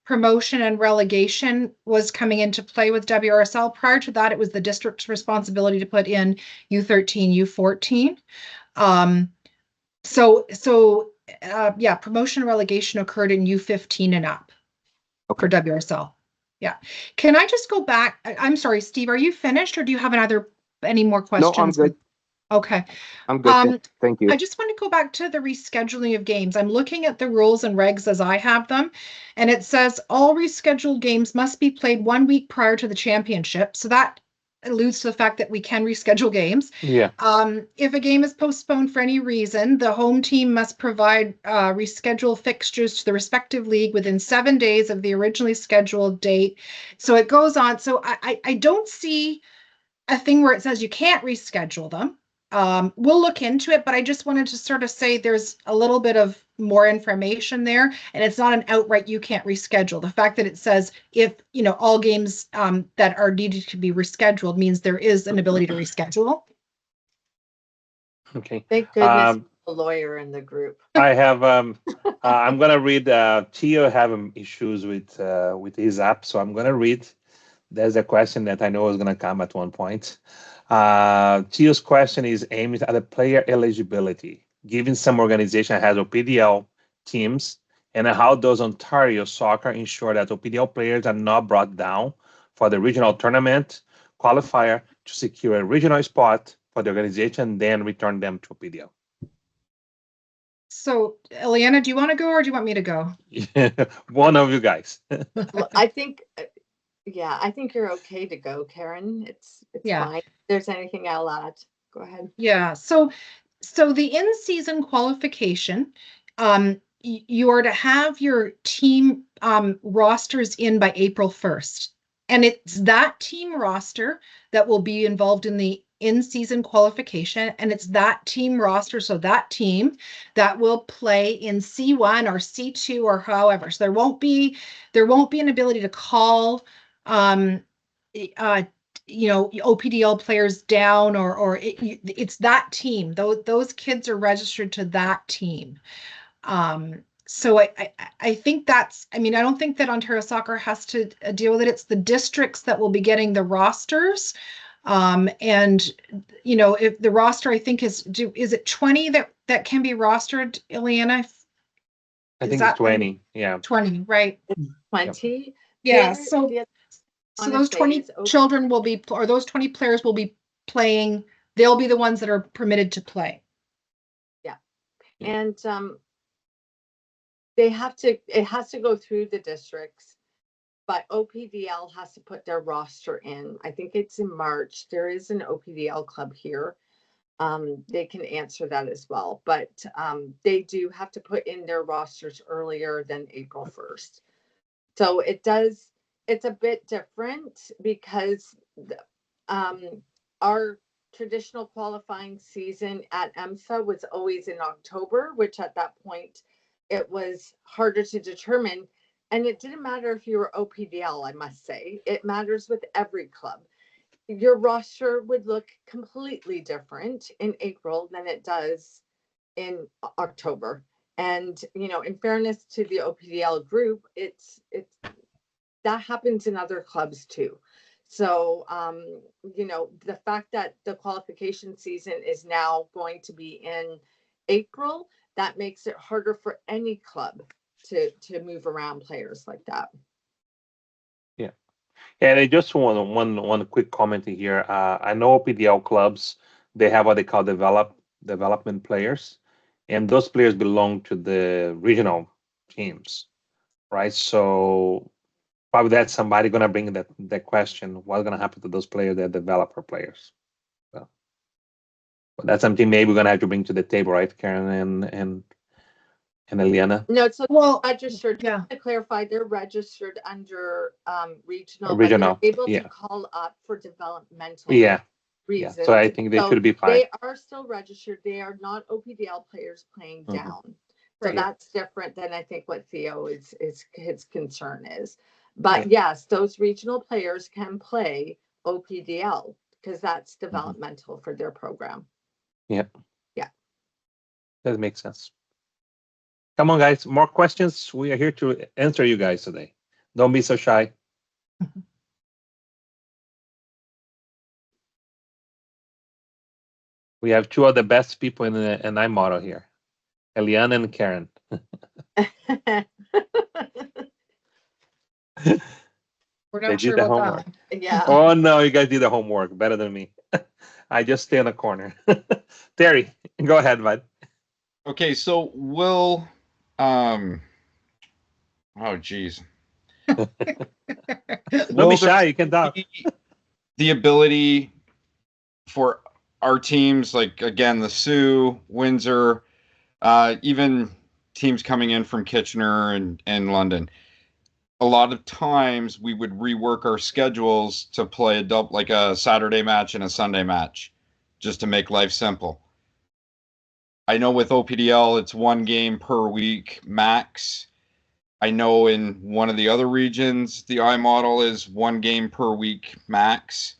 Speaker 2: promotion and relegation was coming into play with WRSL. Prior to that, it was the district's responsibility to put in U13, U14. Yeah, promotion and relegation occurred in U15 and up for WRSL. Yeah. Can I just go back? I'm sorry, Steve, are you finished, or do you have any more questions?
Speaker 9: No, I'm good.
Speaker 2: Okay.
Speaker 9: I'm good. Thank you.
Speaker 2: I just want to go back to the rescheduling of games. I'm looking at the rules and regs as I have them, and it says all rescheduled games must be played 1 week prior to the championship. So that alludes to the fact that we can reschedule games.
Speaker 1: Yeah.
Speaker 2: If a game is postponed for any reason, the home team must provide reschedule fixtures to the respective league within 7 days of the originally scheduled date. So it goes on. So I don't see a thing where it says you can't reschedule them. We'll look into it, but I just wanted to sort of say there's a little bit of more information there, and it's not an outright you can't reschedule. The fact that it says if all games that are needed to be rescheduled means there is an ability to reschedule.
Speaker 1: Okay.
Speaker 4: Thank goodness a lawyer in the group.
Speaker 1: I have I'm gonna read. Theo having issues with his app, so I'm gonna read. There's a question that I know is gonna come at one point. Theo's question is aimed at the player eligibility. Given some organization has OPDL teams And how does Ontario Soccer ensure that OPDL players are not brought down for the regional tournament qualifier to secure a regional spot for the organization, then return them to OPDL?
Speaker 2: So, Eliana, do you want to go or do you want me to go?
Speaker 1: One of you guys.
Speaker 4: Well, I think, yeah, I think you're okay to go, Karen. It's
Speaker 2: Yeah.
Speaker 4: fine. If there's anything I'll add, go ahead.
Speaker 2: Yeah. So the in-season qualification, you are to have your team rosters in by April 1st. And it's that team roster that will be involved in the in-season qualification. And it's that team roster, so that team that will play in C1 or C2 or however. So there won't be an ability to call OPDL players down or it's that team. Those kids are registered to that team. So I think that's, I mean, I don't think that Ontario Soccer has to deal with it. It's the districts that will be getting the rosters. And if the roster, I think is it 20 that can be rostered, Ileana?
Speaker 1: I think it's 20. Yeah.
Speaker 2: 20, right?
Speaker 4: 20.
Speaker 2: Yeah.
Speaker 4: So
Speaker 2: So those 20 children will be, or those 20 players will be playing. They'll be the ones that are permitted to play.
Speaker 4: Yeah. And it has to go through the districts, but OPDL has to put their roster in. I think it's in March. There is an OPDL club here. They can answer that as well, but they do have to put in their rosters earlier than April 1st. So it's a bit different because our traditional qualifying season at EMSA was always in October, which at that point it was harder to determine. And it didn't matter if you were OPDL, I must say. It matters with every club. Your roster would look completely different in April than it does in October. And, in fairness to the OPDL group, it's that happens in other clubs too. So, the fact that the qualification season is now going to be in April, that makes it harder for any club to move around players like that.
Speaker 1: Yeah. And I just want one quick comment here. I know PDL clubs, they have what they call development players, and those players belong to the regional teams, right? So probably that's somebody gonna bring that question. What's gonna happen to those players, that developer players? So, but that's something maybe we're gonna have to bring to the table, right, Karen and Eliana?
Speaker 4: No, so registered.
Speaker 2: Yeah.
Speaker 4: To clarify, they're registered under regional,
Speaker 1: Regional,
Speaker 4: but they're able
Speaker 1: yeah.
Speaker 4: to call up for developmental
Speaker 1: Yeah.
Speaker 4: reasons.
Speaker 1: Yeah. So I think they should be fine.
Speaker 4: They are still registered. They are not OPDL players playing down. So
Speaker 2: Right.
Speaker 4: that's different than I think what Theo is his concern is. But yes, those regional players can play OPDL because that's developmental for their program.
Speaker 1: Yeah.
Speaker 4: Yeah.
Speaker 1: That makes sense. Come on, guys. More questions. We are here to answer you guys today. Don't be so shy. We have two of the best people in iModel here, Eliana and Karen.
Speaker 2: We're
Speaker 1: They
Speaker 2: not
Speaker 1: did
Speaker 2: sure
Speaker 1: the
Speaker 2: about
Speaker 1: homework.
Speaker 2: that.
Speaker 4: Yeah.
Speaker 1: Oh no, you guys did the homework better than me. I just stay in the corner. Terry, go ahead, bud.
Speaker 3: Okay, so will oh geez.
Speaker 1: Don't be shy, you can talk.
Speaker 3: The ability for our teams, like again, the Sioux, Windsor, even teams coming in from Kitchener and London. A lot of times we would rework our schedules to play a Saturday match and a Sunday match, just to make life simple. I know with OPDL it's one game per week max. I know in one of the other regions the iModel is one game per week max.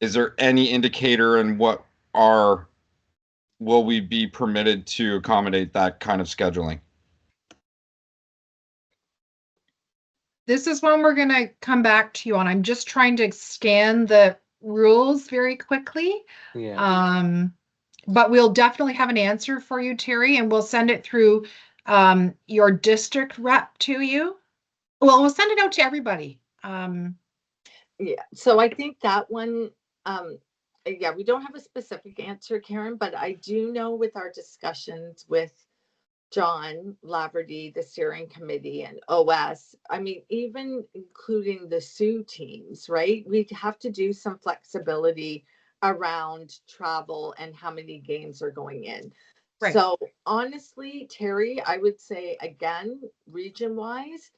Speaker 3: Is there any indicator in will we be permitted to accommodate that kind of scheduling?
Speaker 2: This is one we're going to come back to you on. I'm just trying to scan the rules very quickly.
Speaker 1: Yeah.
Speaker 2: But we'll definitely have an answer for you, Terry, and we'll send it through your district rep to you. Well, we'll send it out to everybody.
Speaker 4: Yeah, so I think that one, yeah, we don't have a specific answer, Karen, but I do know with our discussions with John Laverty, the steering committee, and OS, I mean, even including the Sioux teams, right? We have to do some flexibility around travel and how many games are going in.
Speaker 2: Right.
Speaker 4: So honestly, Terry, I would say again, region wise,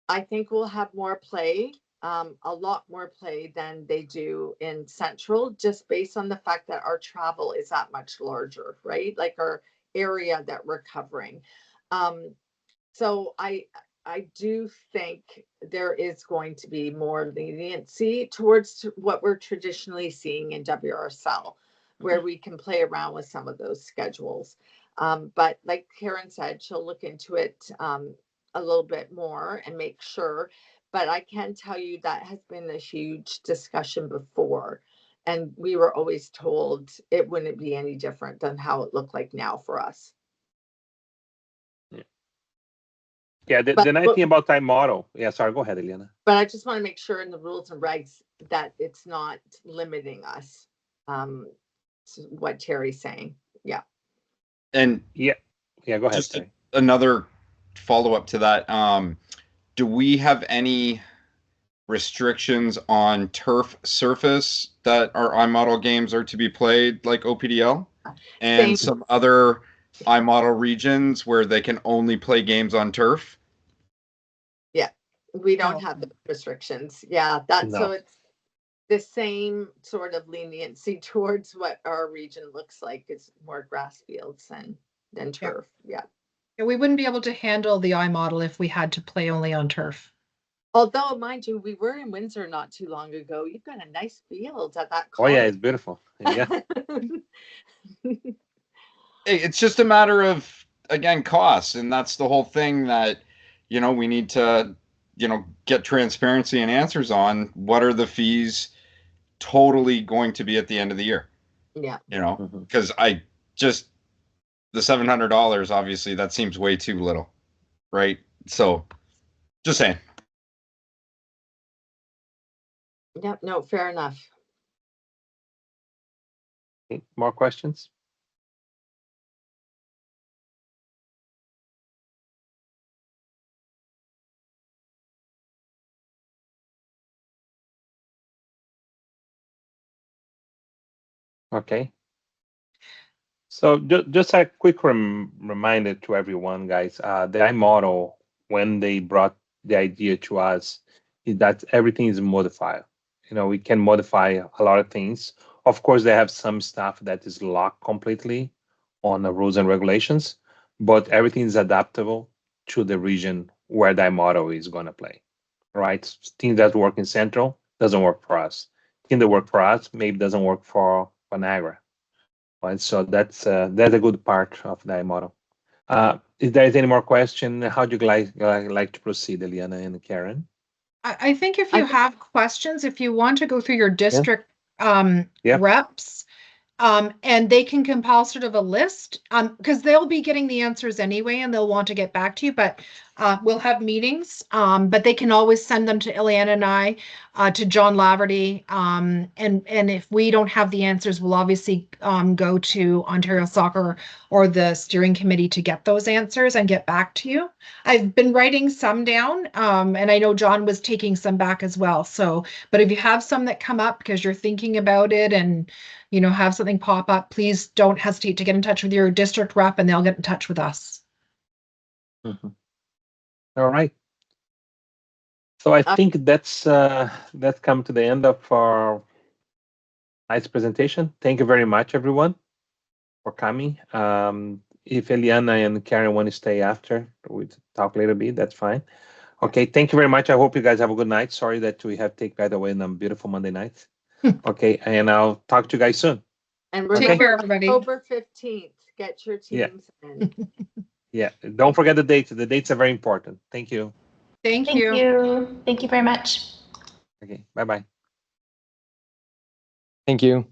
Speaker 4: I think we'll have more play, a lot more play than they do in Central, just based on the fact that our travel is that much larger, right? Like our area that we're covering. So I do think there is going to be more leniency towards what we're traditionally seeing in WRSL, where we can play around with some of those schedules. But like Karen said, she'll look into it a little bit more and make sure. But I can tell you that has been a huge discussion before. And we were always told it wouldn't be any different than how it looked like now for us.
Speaker 1: Yeah, the nice thing about iModel. Yeah, sorry, go ahead, Eliana.
Speaker 4: But I just want to make sure in the rules and regs that it's not limiting us. What Terry's saying. Yeah.
Speaker 3: And
Speaker 1: yeah, go ahead.
Speaker 3: Just another follow-up to that. Do we have any restrictions on turf surface that our iModel games are to be played like OPDL? And some other iModel regions where they can only play games on turf?
Speaker 4: Yeah, we don't have the restrictions. Yeah, that's
Speaker 1: No.
Speaker 4: so it's the same sort of leniency towards what our region looks like. It's more grass fields than turf. Yeah.
Speaker 2: We wouldn't be able to handle the iModel if we had to play only on turf.
Speaker 4: Although, mind you, we were in Windsor not too long ago. You've got a nice field at that
Speaker 1: college. Oh, yeah,
Speaker 4: college.
Speaker 1: it's beautiful. Yeah.
Speaker 3: It's just a matter of, again, costs. And that's the whole thing that, we need to, get transparency and answers on. What are the fees totally going to be at the end of the year?
Speaker 4: Yeah.
Speaker 3: Because the $700, obviously, that seems way too little. Right? So, just saying.
Speaker 4: Yep. No, fair enough.
Speaker 1: Okay, more questions? Okay. So just a quick reminder to everyone, guys. The iModel, when they brought the idea to us, is that everything is modifiable. We can modify a lot of things. Of course, they have some stuff that is locked completely on the rules and regulations, but everything is adaptable to the region where the iModel is going to play, right? Things that work in Central doesn't work for us. Things that work for us maybe doesn't work for Niagara. Right, so that's a good part of the iModel. If there is any more question, how do you like to proceed, Eliana and Karen?
Speaker 2: I think if you have questions, if you want to go through your district reps, and they can compile sort of a list, because they'll be getting the answers anyway, and they'll want to get back to you, but we'll have meetings, but they can always send them to Ileana and I, to John Laverty, and if we don't have the answers, we'll obviously go to Ontario Soccer or the steering committee to get those answers and get back to you. I've been writing some down, and I know John was taking some back as well. So, but if you have some that come up because you're thinking about it and have something pop up, please don't hesitate to get in touch with your district rep and they'll get in touch with us.
Speaker 1: Mm-hmm. All right. So I think that's come to the end of our nice presentation. Thank you very much, everyone, for coming. If Eliana and Karen want to stay after, we talk a little bit, that's fine. Okay, thank you very much. I hope you guys have a good night. Sorry that we have to take that away on a beautiful Monday night. Okay, and I'll talk to you guys soon.
Speaker 4: And we're
Speaker 2: Take care, everybody.
Speaker 4: October 15th. Get your teams in.
Speaker 1: Yeah, don't forget the dates. The dates are very important. Thank you.
Speaker 2: Thank you.
Speaker 8: Thank you very much.
Speaker 1: Okay, bye-bye.
Speaker 10: Thank you.